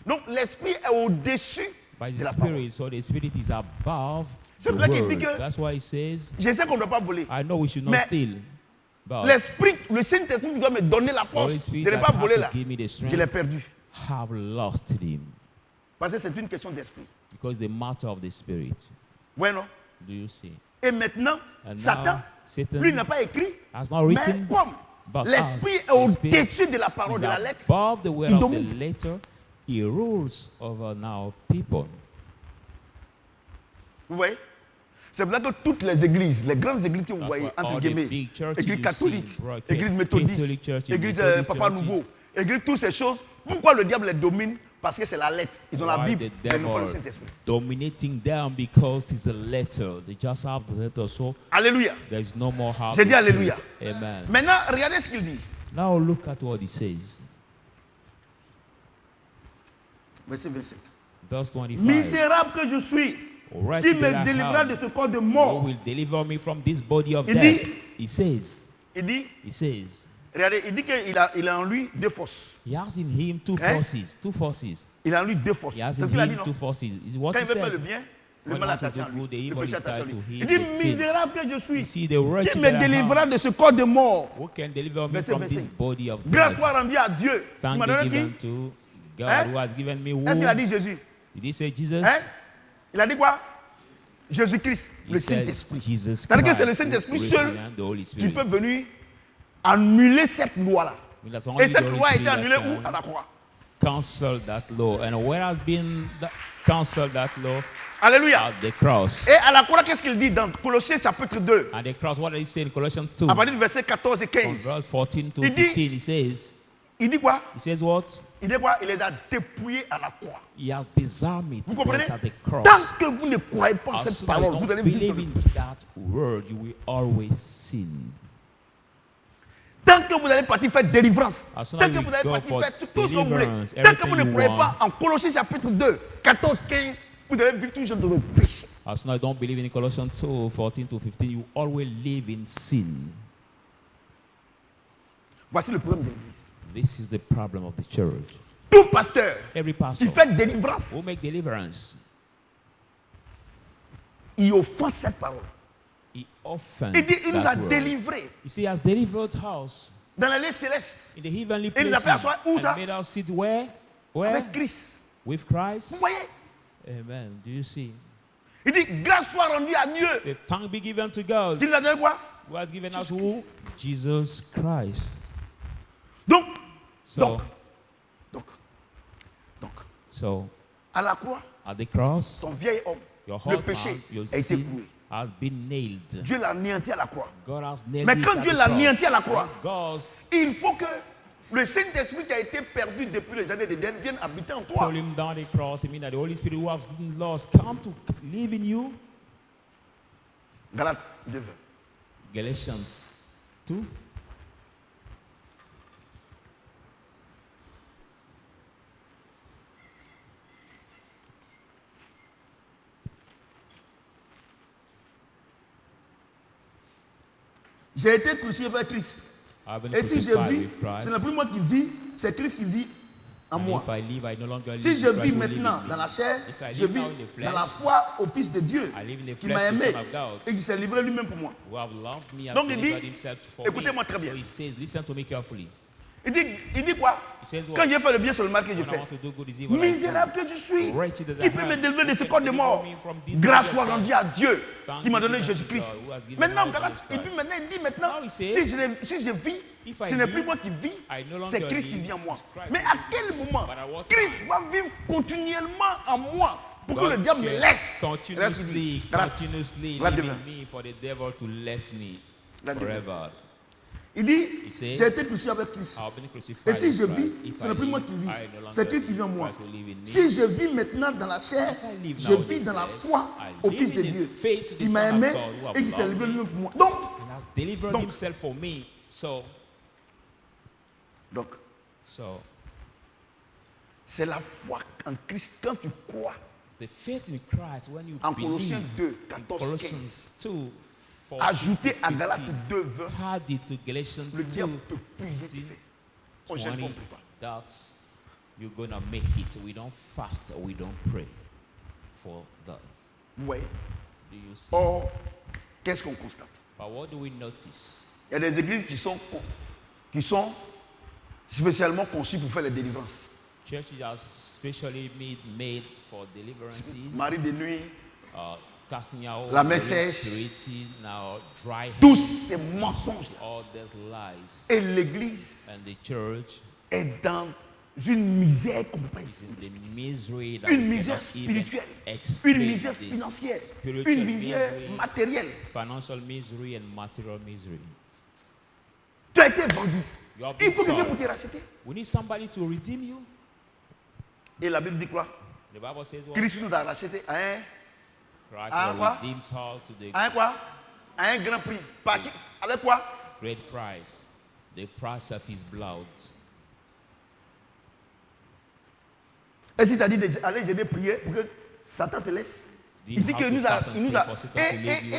Donc, l'esprit est au-dessus by de the la parole. Spirit. So the Spirit is above C'est the pour ça qu'il dit word. que- That's why he says, Je sais qu'on ne doit pas voler. I know we should not Mais steal, but L'esprit, le Saint-Esprit qui doit me donner la Holy force Spirit de ne that pas has voler to là, give me the je l'ai strength perdu. have lost him, Parce que c'est une question d'esprit. because the matter of the Spirit. Ouais, non? Do you see? Et maintenant, And Satan, now, Satan lui n'a pas écrit, has not mais written, comme but l'esprit est us, the Spirit au-dessus de la parole, is de la lettre, above the word il of the domine. letter, he rules over now people. vous voyez? C'est pour ça que toutes les églises, les grandes églises que vous That's voyez, why entre all the guillemets, big churches église you catholique, see, right, église Catholic méthodiste, churches, église Methodist Papa churches, Nouveau, église toutes ces choses, pourquoi le diable les domine? Parce que c'est la lettre. Ils ont la why Bible, the mais ils n'ont pas le devil Saint-Esprit. dominating them because it's a letter. They just have the letter, so Alléluia. there's no more how. J'ai dit alléluia. Amen. Maintenant, regardez ce qu'il dit. Now look at what he says. Verset 25. Verse 25. Misérable que je suis, Alright, qui that me I délivrera have, de ce corps de who mort. will deliver me from this body of Il death. dit- He says, Il dit qu'il a en lui deux forces. he has in him two Hein? forces, two forces. Il a en lui deux forces. He has C'est ce in qu'il a dit, him non? two forces. Is what Quand he il veut faire le said. bien, le When mal he attache wants en to do lui. good, the Le evil péché is attache en tied lui. to him. Il dit, the sin. misérable que je You suis, see the qui wretched me that I délivrera am, de ce corps de mort. who can deliver me Verset from this 25. body of Grâce death? soit rendue à Dieu. Il Thank m'a be donné given qui? to God Hein? who has given me who? Est-ce qu'il a dit Jésus? Did he say Jesus? Hein? Il a dit quoi? Jésus-Christ, He le said Saint-Esprit. Jesus C'est-à-dire que Christ, c'est le who Saint-Esprit seul represents the Holy qui Spirit. peut venir annuler cette loi-là. That's only Et the cette Holy loi a été Spirit annulée that où? can À la croix. cancel that law. And where has been cancelled that law? Alléluia. At the cross. Et à la croix, qu'est-ce qu'il dit dans Colossiens chapitre 2, At the cross, what does he say in Colossians 2? à partir du verset 14 et From 15? verse 14 to Il dit- 15, he says, Il dit quoi? he says what? il dit quoi? Il les a dépouillés à la croix. He has disarmed it Vous comprenez? at the cross. Tant que vous ne croyez pas en As cette soon as you parole, don't vous allez vivre believe dans le in péché. that word, you will always sin. Tant que vous allez partir faire délivrance, As soon tant as que you vous allez go partir for faire tout ce que vous voulez, deliverance, tant que vous ne everything you croyez want. pas en Colossiens chapitre 2, 14, 15, vous allez vivre toujours dans le péché. As soon as you don't believe in Colossians 2, 14 to 15, you always live in sin. Voici le problème de l'église. This is the problem of the church. Tout pasteur Every qui pastor fait délivrance, who make deliverance, il offense cette parole. he offends Il dit, il nous a that word. délivrés You see, he has delivered us dans la lieux céleste in the heavenly Et il nous a places fait asseoir où, ça? and made us sit where? Where? avec Christ. With Christ. Vous voyez? Amen. Do you see? Il dit, grâce soit rendue à Dieu. The thanks be given to God, Qui nous a donné quoi? who has given us Jesus who? Christ. Jesus Christ. Donc, So, donc, so à la croix, at the cross, ton vieil homme, your le heart péché man, your a été sin cloué. has been nailed. Dieu l'a anéanti à la croix. God has nailed Mais it quand at Dieu the l'a cross. anéanti à la croix, God il faut que le Saint-Esprit qui a été perdu depuis les années d'Éden vienne habiter en toi. pulled him down the cross. It means that the Holy Spirit who has been lost come to live in you. Galates 2, 20. Galatians 2. J'ai été crucifié avec Christ. I've been Et si je crucified vis, with Christ. ce n'est plus moi qui vis, c'est Christ qui vit en And moi. if I live, I no longer live. Si je Christ vis will live in maintenant me. dans la chair, If I je live vis now in the flesh, dans la foi au Fils de Dieu I live in the qui flesh, m'a the aimé Son of God, et qui s'est livré lui-même pour moi. who have loved me and Donc, il delivered dit, himself for écoutez-moi me. très bien. So he says, listen to me carefully. Il dit quoi? He says what? Quand j'ai fait le bien, c'est le mal que je When I fais. want to do good is evil, I do. Misérable que je suis. Wretched as Qui I peut am. me délivrer de ce Who corps can de deliver mort? me from this Grâce wicked soit life? rendue à Dieu Thank qui m'a be donné given to Jésus-Christ. God, who has given Maintenant, me Galate, Jesus et puis Christ. maintenant, il dit maintenant, Now he says, si je vis, if I ce n'est live, plus moi qui vis, I no longer c'est Christ qui live, vit en moi. it's Christ Mais who à lives. quel moment But at what Christ time? va vivre continuellement en moi pour que God le diable me can laisse? Regarde ce qu'il continuously, dit. Galate, continuously Galate live 2, in me for the devil to let me Galate 2. forever. Il dit, He says, j'ai été crucifié avec Christ. I've been crucified Et si with je Christ. vis, If ce I n'est plus moi live, qui vis, I no longer c'est Christ qui live, vit en moi. Christ will live in me. Si je vis maintenant dans la chair, If I live je now vis in dans la flesh, foi I au live Fils in de the Dieu faith to the qui m'a Son of aimé God who have et qui s'est loved livré me. lui-même pour moi. Donc, And has delivered Donc- himself for me. So, c'est la foi en Christ. Quand tu crois, it's the faith in Christ when you en Colossiens believe. 2, 14, 15, Colossians 2, 14, ajouté à 15, Galates 2, 20, added to Galatians le 2, diable peut plus rien te faire. On ne 20, compris pas. that you're going to make it. We don't fast, we don't pray for that. Vous voyez? Do you see? Or, qu'est-ce qu'on constate? But what do we notice? Il y a des églises qui sont spécialement conçues pour faire les délivrances. Churches are specially made for deliverances, Marie de nuit, casting out La the messe Holy sèche. Spirit, now dry tous hands, ces mensonges-là. all these lies. Et l'église And the church est dans une misère qu'on ne peut pas is in expliquer. the misery that Une we misère cannot even spirituelle, explain, une misère the financière, spiritual une misère misery, matérielle. financial misery and material misery. Tu as été vendu. You have Il been faut quelqu'un sold. pour te racheter. We need somebody to redeem you. Et la Bible dit quoi? The Bible says what? Christ nous a racheté à un, Christ Ah, will quoi? redeem all to the à un quoi? À un grand prix. Par qui? Avec quoi? great price, the price of his blood. Et si tu as dit d'aller jeûner prier pour que Satan te laisse? Do Il you dit have qu'il to nous a. fast and Il nous pray a for Satan to leave you?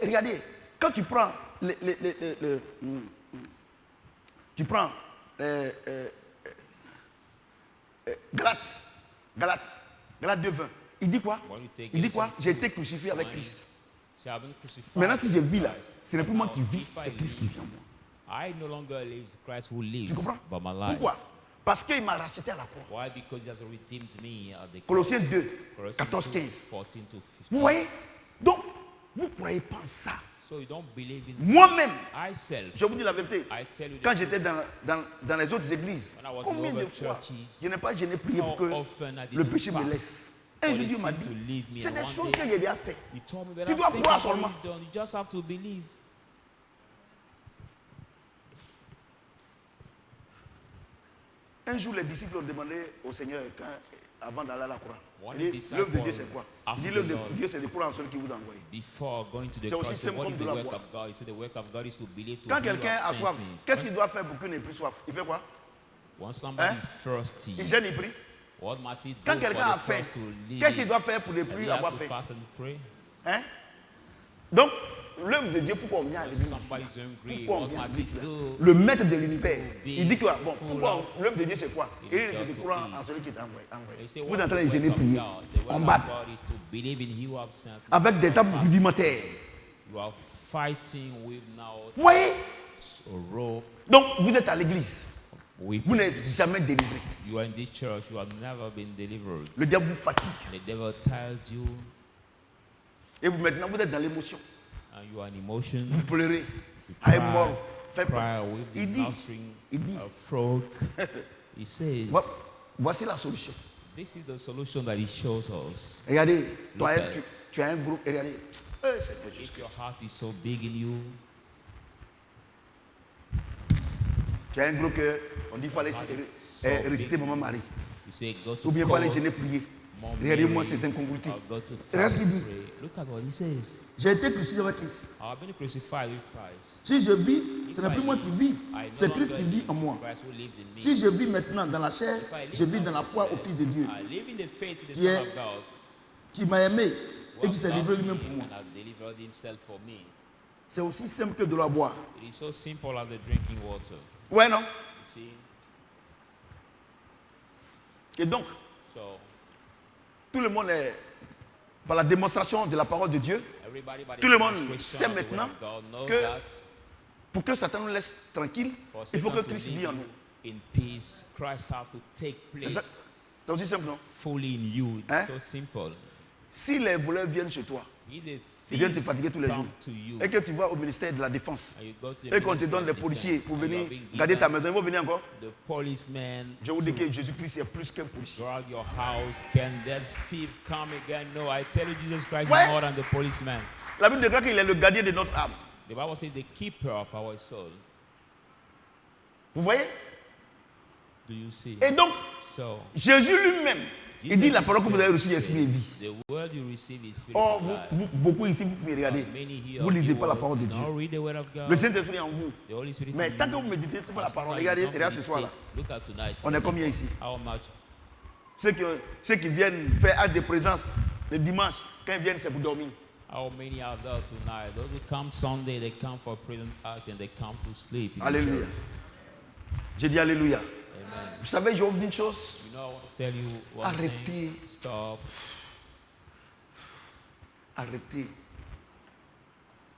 Regardez, quand tu prends tu prends Galate 2:20. Il dit quoi? When you take Il dit quoi? Galatians J'ai été crucifié avec 20, Christ. say, I've been crucified Maintenant, si je vis là, with Christ. ce n'est plus moi Now, qui vis, if I c'est Christ qui live, vit en moi. I no longer live, Christ who lives Tu comprends? by my life. Pourquoi? Parce qu'il m'a racheté à la croix. Why? Because he has redeemed me at the cross. Colossiens 2, Colossians 14, 2, 15. 14 to 15. Vous voyez? Donc, vous ne croyez pas en ça. So you don't believe in Moi-même, I self. je vous dis la vérité. I tell you the Quand truth. j'étais dans les autres églises, When I was in combien de other fois churches, je n'ai pas gêné prier pour how que often I le didn't péché me fast laisse. for Un the jour, Dieu sin m'a to dit, leave me, c'est and des one choses day que j'ai déjà fait. He told me, but Tu I dois think croire I've already seulement. done. You just have to believe. Un jour, les disciples ont demandé au Seigneur, avant d'aller à la croix, One il dit, disciple l'œuvre de Dieu, c'est quoi? Il asked dit, the l'œuvre Lord, de Dieu, c'est de croire en celui qui vous a envoyé. before going to the C'est aussi cross, simple what comme is de the la work boire. of God? He said the work of God is to believe to Quand him who quelqu'un has a sent soif, me. qu'est-ce qu'il doit faire pour qu'il n'ait plus soif? Il fait quoi? When somebody Hein? is thirsty, Il gêne, il prie. what must he do Quand for quelqu'un a the faim, thirst to leave qu'est-ce qu'il him? doit faire pour ne He plus has avoir to faim? fast and pray. Hein? Donc, l'œuvre de Dieu, pourquoi on vient à When l'église ici? somebody's hungry, Pourquoi on what vient à must he l'église là? do? Le maître de l'univers, To be il dit que, bon, full pourquoi of- l'œuvre de Dieu c'est quoi? It Il is dit just de to croire eat. en celui qui t'a envoyé. They say, Vous what êtes en is train the de gêner, work of prier, God? The work en of bas, God is to believe in He who has sent me. avec des armes rudimentaires. You are fighting with now Vous voyez? a rope. Donc, vous êtes à l'église, With vous n'êtes jamais délivré. you are in this church, you have never been delivered. Le diable vous fatigue. The devil tells you, Et vous, maintenant, vous êtes dans l'émotion. and you are in emotion. Vous pleurez. You Ah, cry, mort. Faites cry pas. with Il the dit, nurturing il dit. frog. He says, Voici la solution. this is the solution that He shows us. Regardez, toi, Look at tu as un groupe, et regardez. Seigneur If your Jésus-Christ. heart is so big in you, Tu as un groupe que on dit qu'il faut aller réciter Maman Marie. you say, go to Ou bien il faut aller God, gêner prier. Mom Regardez-moi Mary, ces incongruités. or go to Regarde ce qu'il dit. pray. Look at what He says. J'ai été crucifié avec Christ. I have been crucified with Christ. Si je vis, ce n'est plus moi qui vis, I no c'est Christ longer qui vit live, en moi. Christ who lives in me. Si je vis maintenant dans la chair, je vis dans la foi au Fils de Dieu, I live in the faith to the Qui est- Son of God. qui m'a aimé et who qui s'est has livré loved lui-même me pour moi. and has delivered Himself for me. C'est aussi simple que de la boire. It is so simple as the drinking water. Ouais, non? You see? Et donc, So tout le monde est, par la démonstration de la parole de Dieu, everybody by the Tout le monde demonstration sait of the word maintenant of God knows que that pour que Satan nous laisse tranquille, for il faut que Satan to Christ live vit en nous. in peace, Christ have to take C'est place ça. C'est aussi simple, non? fully in you. It's Hein? so simple. Si les voleurs viennent chez toi If the ils viennent te thieves fatiguer tous les jours, come to you, et que tu vas au ministère de la Défense, and you go to the et qu'on te ministry donne of des defense, policiers pour and you venir are being garder ta given maison, ils vont venir encore. the policeman Je vous dis to que Jésus-Christ est plus qu'un policier. guard your house. Can that thief come again? No, I tell you, Jesus Christ Ouais. is more than the policeman. La Bible déclare qu'il est le gardien de notre âme. The Bible says the keeper of our soul. Vous voyez? Do you see? Et donc, So, Jésus lui-même, il dit la parole que vous avez reçue, esprit et vie. the word you receive is spirit Or, of life. beaucoup ici, vous pouvez regarder. Many here Vous of lisez you pas la will parole de Dieu. not read the word of God. Le Saint-Esprit est en vous. The Holy Spirit Mais in tant que you. vous méditez sur la As parole, long as regardez, you don't regardez ce soir là. meditate, look at tonight. On est combien ici? How much? Ceux qui viennent faire acte de présence le dimanche, quand ils viennent, c'est pour dormir. How many are there tonight? Those who come Sunday, they come for prison act and they come to sleep. In the Alléluia. church. J'ai dit Alléluia. Amen. Vous savez, je vais vous dire une chose. You know, I want to tell you one Arrêtez. thing. Stop. Arrêtez.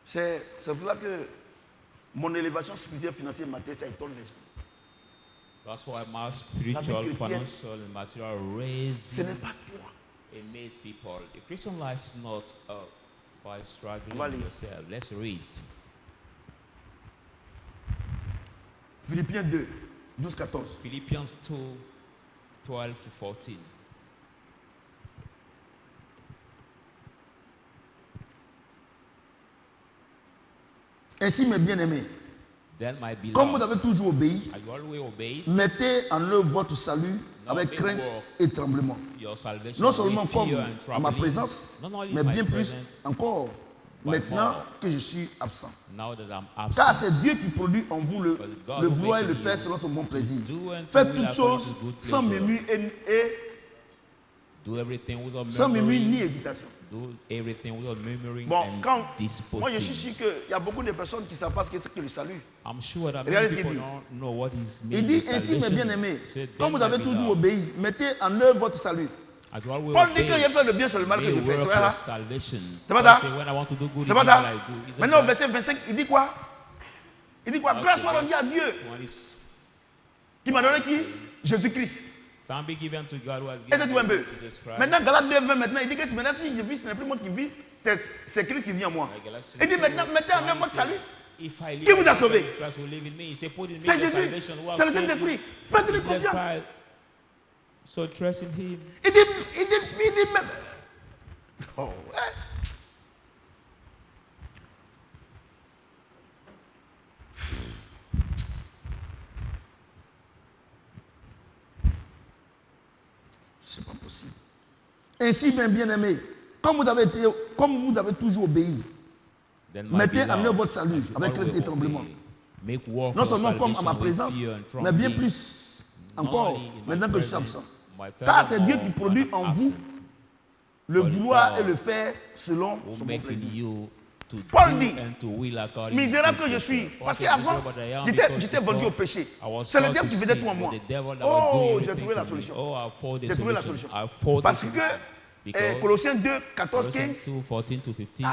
C'est pour ça que mon élévation spirituelle, financière, matérielle, ça étonne les gens. That's why my spiritual, chrétienne, financial, and material raise Ce n'est pas toi. amaze people. The Christian life is not by struggling On va lire. yourself. Let's read. Philippiens 2, 12, 14. Philippians 2, 12 to 14. Ainsi, mes bien-aimés, Then my beloved, comme vous avez toujours obéi, are you always obeyed mettez en œuvre votre salut avec crainte et tremblement. your salvation Non seulement with comme fear and à ma trembling, présence, not only mais my bien plus presence, encore but maintenant more. que je suis absent. now that I'm absent. Car c'est Dieu qui produit en vous le God who vouloir et makes le faire you selon son bon plaisir. do and to Faites will toutes according choses to good sans pleasure. murmure et Do everything without sans murmure murmuring. ni hésitation. Do everything without murmuring Bon, and quand disputing. moi je suis sûr qu'il y a beaucoup de personnes qui ne savent pas ce que c'est que le salut. I'm sure that Regardez many ce qu'il people dit. don't know what is Il mean dit by ainsi, mes salvation. bien-aimés, Said, comme then, vous avez my toujours beloved, obéi, mettez en œuvre votre salut. as well we Paul dit obey, quand il fait le bien, c'est le mal que may je fais. C'est work vrai, your hein? salvation. C'est pas Paul ça? say, when I want to do good, C'est it's pas not ça? what I do. Isn't Maintenant, au that verset 25, il dit quoi? Il dit quoi? Okay. Grâce soit rendue à Dieu, 20? qui m'a donné qui? Jésus-Christ. Thanks be given to God who has Est-ce que given tu vois un peu? Jesus Christ. Maintenant, Galates 2, 20, maintenant, il dit que maintenant, si je vis, ce n'est plus moi qui vis, c'est Christ qui vit en moi. Il dit maintenant, mettez en œuvre votre salut. If I live, Qui vous a sauvé? Christ will live in me. He said, put in me C'est your Jésus. salvation. Who has C'est le saved Saint-Esprit. you. Faites-lui Just confiance. by- So trust in Him. Il dit même. Oh, ouais. Ainsi, mes bien-aimés, comme vous avez toujours obéi, Then, my mettez en beloved, œuvre votre salut as you avec crainte always et tremblement. obey, make work Non your seulement comme à ma salvation with présence, fear and mais bien trembling, plus not encore only in my maintenant que je suis presence, absent. my Car c'est Dieu furthermore, qui produit when I'm en vous absent, le but vouloir et God le faire selon will son bon make in plaisir. you to Paul do dit, and to will according misérable to que je his suis, will. Paul parce said, qu'avant, miserable that I am j'étais because vendu au before péché. I was C'est le taught diable to qui faisait sin, tout en but moi. the devil that was Oh, doing j'ai everything trouvé la to me. solution. Oh, I found the J'ai trouvé la solution. solution. I found the Parce que solution. Because Colossiens 2, 14, Colossians 15, 2, 14 to 15,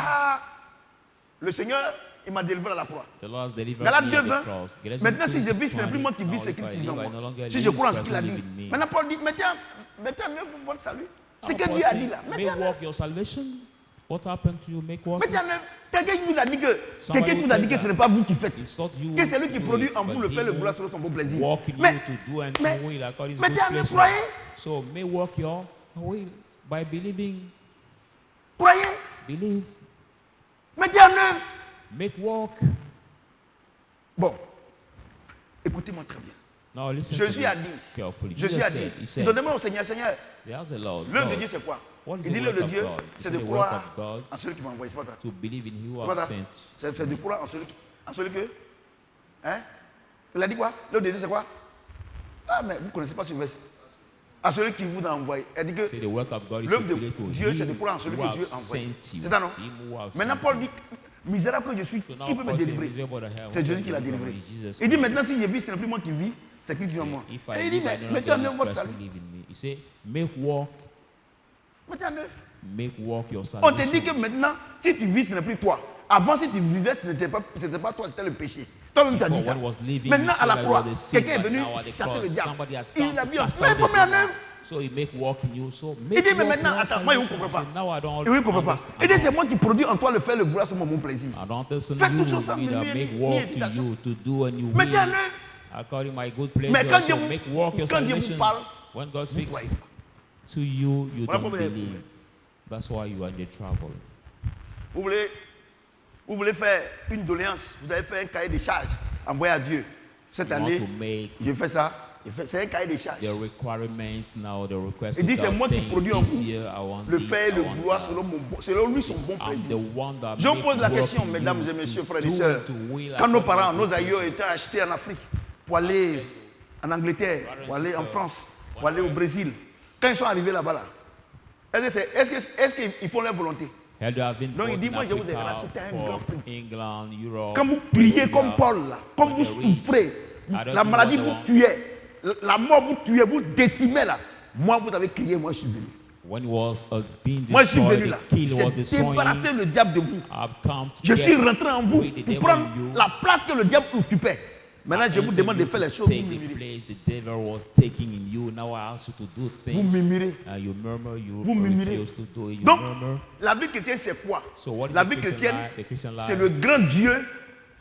le Seigneur, il m'a délivré à la croix. the Lord has delivered Galates me 2, at the 20. cross. Galatians Maintenant, 2, si je vis, ce n'est plus 20. moi qui vis, Now, c'est if I Christ qui vit live, en I moi. no longer Si je live, crois en ce Christ qu'il a will dit. live in me. Maintenant, Paul dit, mettez en œuvre votre salut. C'est Now, ce que Paul Dieu a said, dit là. Mettez make en work œuvre. your salvation. What happened to you? Make work. Mettez en œuvre. Quelqu'un qui vous a dit que, Somebody quelqu'un qui will vous a tell dit que that. ce n'est pas vous qui faites. It's not you Que c'est lui qui to do produit it, en vous but le fait le he vouloir selon son bon plaisir. walk in Mais, you to do and mais, to will according to mettez his en œuvre, pleasure. croyez. So may work your will by believing. Croyez. Believe. Mettez en œuvre. Make work. Bon, écoutez-moi très bien. Now listen Jésus to a me dit, carefully. Jésus Jesus a dit, said, he ils said, ont demandé au Seigneur, Seigneur, they asked the Lord, l'œuvre de God, Dieu c'est quoi? what is Il the dit work l'œuvre de of Dieu, God? c'est It's de the work croire of God en celui qui m'a envoyé, c'est pas ça. to believe in Him who C'est pas has ça. sent. C'est de croire en celui que... Hein? Il a dit quoi? L'œuvre de Dieu c'est quoi? Ah mais vous ne connaissez pas ce verset. À celui qui vous a envoyé. Elle dit que Say the work of God is l'œuvre to de believe to Dieu c'est Him de croire en celui who que Dieu has a envoyé. sent you. C'est ça non? Him who has Maintenant sent Paul you. dit, misérable que je suis, So now qui peut me Paul said, délivrer? miserable that I am, C'est who Jésus can qui l'a deliver délivré. me? Jesus Il dit Christ. maintenant si je vis, ce n'est plus moi qui vis, c'est Christ qui vit en moi. If Et I il dit, live, I no mettez en longer œuvre live, votre Christ salut. will live in me. He said, make work, Mettez en œuvre. make work your On te dit que salvation. maintenant, si tu vis, ce n'est plus toi. Avant, si tu vivais, ce n'était pas toi, c'était le péché. Toi-même, tu as dit ça. Before one was living, Maintenant, you à la said that croix, you were the sin, quelqu'un est but venu now at the chasser le cross, diable. somebody has Et come il a to vu, cast mais il out faut the mettre en devil. œuvre. So he make work in you. So Il make dit, mais work maintenant, your attends, moi, il ne salvation. comprend I pas. said, now I don't Il ne comprend pas. understand. Il dit, c'est moi qui produis en toi le faire, le vouloir sur mon bon plaisir. I don't understand Faites you, toutes choses sans either murmurer make ni work to hésitation. you to do and you Mettez en will œuvre. according to my good Mais pleasure. quand Dieu So vous- make work your quand Dieu vous salvation. parle, When God vous speaks croyez pas. to you, you Voilà don't pourquoi vous avez believe. That's why you are in the trouble. Vous voulez faire une doléance, vous avez fait un cahier de charges, envoyé à Dieu. Cette You want année, to make je fais ça. C'est un cahier de charges. the requirements now, the request Il to dit, c'est God moi qui saying, produis en this vous year I want le this, faire et I le want vouloir that. selon lui son bon I'm plaisir. the one that Je vous make pose la work question, in mesdames you et messieurs, to frères et do sœurs. and to will Quand nos according parents, to nos His aïeux pleasure. étaient achetés en Afrique pour aller en Angleterre, pour aller en France, pour aller au Brésil, quand ils sont arrivés là-bas, là, est-ce qu'ils font leur volonté? Elder has been Donc, il brought dit, in moi, je vous ai Africa racheté un for grand prix. England, Europe, Quand vous priez Asia, comme Paul, là, comme vous for the rich. souffrez, I don't la know maladie what vous they want. tuait, la mort vous tuait, vous décimez là. Moi, vous avez crié, moi, je suis venu. When he was being Moi, je suis destroyed, venu là. the kill was J'ai destroying. débarrassé le diable de vous. I've come to Je get suis rentré en vous rid the pour devil prendre in you. la place que le diable occupait. Maintenant, je vous Entered demande de you faire to les choses, vous take the murmurez. place the devil was taking in you. Now I ask you to do Vous things. murmurez. And you murmur, you Vous murmurez. refuse to do it. You Donc, murmur. la vie chrétienne, c'est quoi? So what is La the vie Christian chrétienne, life? The Christian life? c'est le grand Dieu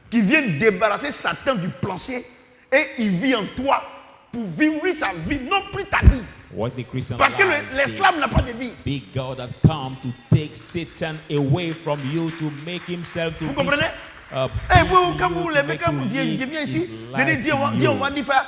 qui vient débarrasser Satan du plancher et il vit en toi pour vivre lui sa vie, non plus ta vie. What's the Christian Parce que life? l'esclave n'a pas de vie. The big God that come to take Satan away from you to make himself to Vous be comprenez? a Et vous, big quand you vous vous to levez, make quand you vous dites, live je viens his ici, je life dis, Dieu, in Dieu, on you. va dire faire.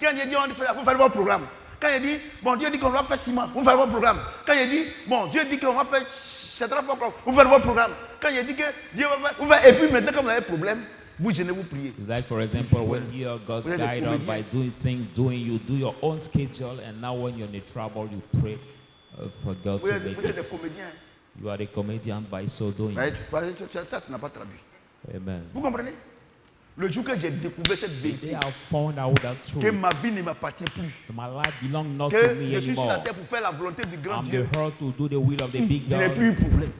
Quand il dit, on va faire, vous faites votre programme. Quand il dit, bon, Dieu dit qu'on va faire ciment, vous faites votre programme. Quand il dit, bon, Dieu dit qu'on va faire cette fois, vous faites votre programme. Quand il dit que Dieu va faire, vous faites. Et puis maintenant, quand vous avez un problème, vous gênez, vous priez. Like for example, when you hear God Vous êtes des guide us by comédiens. you do your own schedule, and now when you're in trouble, you pray for God Vous to êtes, make vous êtes des it. comédiens. You are a comedian by so doing. Ça, tu n'as pas traduit. Amen. Vous comprenez? Le jour que j'ai découvert cette The vérité, day I found out that que truth, ma vie ne m'appartient plus, my life belongs not que to me je suis sur la anymore. terre pour faire la volonté du grand I'm Dieu, the heart to do the will of the big je n'ai God. plus eu de problème.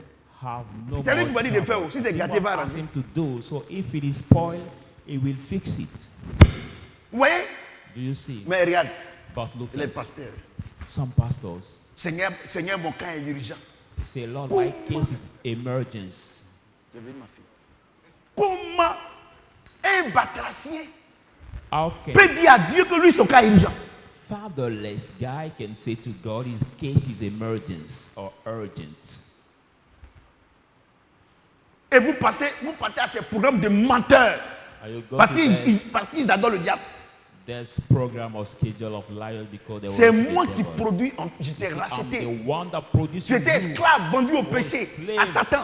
Have no C'est lui qui m'a dit de more faire. trouble. Si c'est See gâté, what va I ask arranger. him to do. So if it is spoiled, he will fix it. Vous voyez? Do you see? Mais regarde, But look les at pasteurs. some pastors. Seigneur, mon camp est dirigeant. They say, Lord, my case is emergence. Je vais ma fille. Comment un batracien How can peut dire à Dieu que lui, son cas est dirigeant? fatherless guy can say to God his case is emergence or urgent? Et vous partez à ces programmes de menteurs. And you go Parce to them qu'ils adorent le diable. There's program or schedule of liars because they C'est want to be moi qui devil. produis, je t'ai I'm the racheté. one that produces Tu étais you. esclave, vendu au péché, à Satan.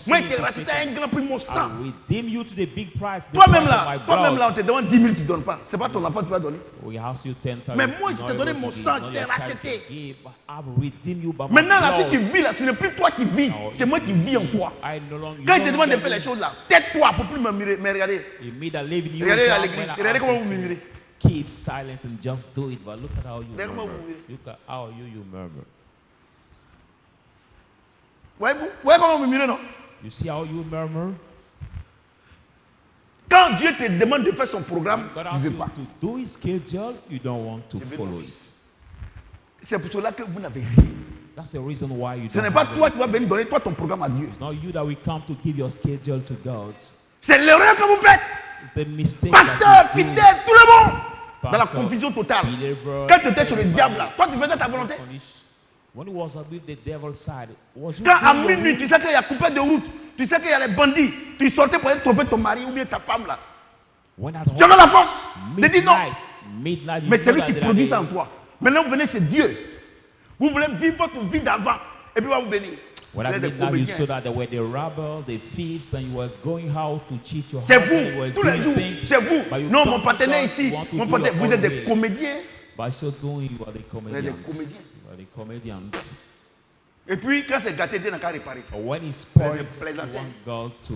Moi, je t'ai racheté à un grand prix, mon sang. I redeem you to the big price. the Toi-même price of my là, toi-même blood. là, on te demande 10 000, tu ne donnes pas. Ce n'est pas ton enfant que tu vas donner. We ask you 10,000. Mais moi, je you're t'ai not donné able mon to give, sang, not je t'ai your child racheté. to give. I've redeemed you by my Maintenant, là, blood. si tu vis là, ce n'est plus toi qui vis, Now, c'est moi qui vis en toi. I no longer, Quand you il te no demande de longer faire les live. choses là, tais-toi, il ne faut plus me regarder. You me that live in you. Regardez à shall l'église, when I regardez ask comment you vous to murmurez. Keep silence and just do it. But look at how you Regardez comment murmur. vous murmurez. Look at how you murmur. Voyez-vous, voyez comment vous murmurez, non? You see how you murmur? Quand Dieu te demande de faire son programme, God tu ne asks veux you pas. to do his schedule, you don't want to veux follow mon it. fils. C'est pour cela que vous n'avez rien. That's the reason why you Ce don't n'est pas have toi it. qui vas venir donner toi ton programme à Dieu. It's not you that will come to give your schedule to God. C'est l'erreur que vous faites. It's the mistake Pasteur, that you do. fidèle, tout le monde. Dans la Pastor, confusion totale. believer, Quand tu étais sur le everybody. diable là, toi tu faisais ta volonté. When it was with the devil's side, was you Quand à doing your minuit, will? tu sais qu'il y a coupé de route, tu sais qu'il y a les bandits, tu sortais pour aller tromper ton mari ou bien ta femme là. When at Tu avais la force de dire non. midnight, you Mais c'est know lui qui that produit day- ça en toi. Maintenant vous venez chez Dieu. Vous voulez vivre votre vie d'avant. Et puis il va vous bénir. Vous When at êtes des midnight you comédiens. saw that they were the robbers, the thieves, and you was going how to cheat your C'est husband, you were vous, tous les doing jours. things, C'est vous. but you Non, come mon to partenaire God, ici, you want to mon do partenaire, your vous êtes own des will. comédiens. By so doing, you are the comedians. comédiens. You are the comedians. Et puis quand c'est gâté, Dieu n'a qu'à réparer. But when it's Vous spoiled, êtes you plaisantin. want God to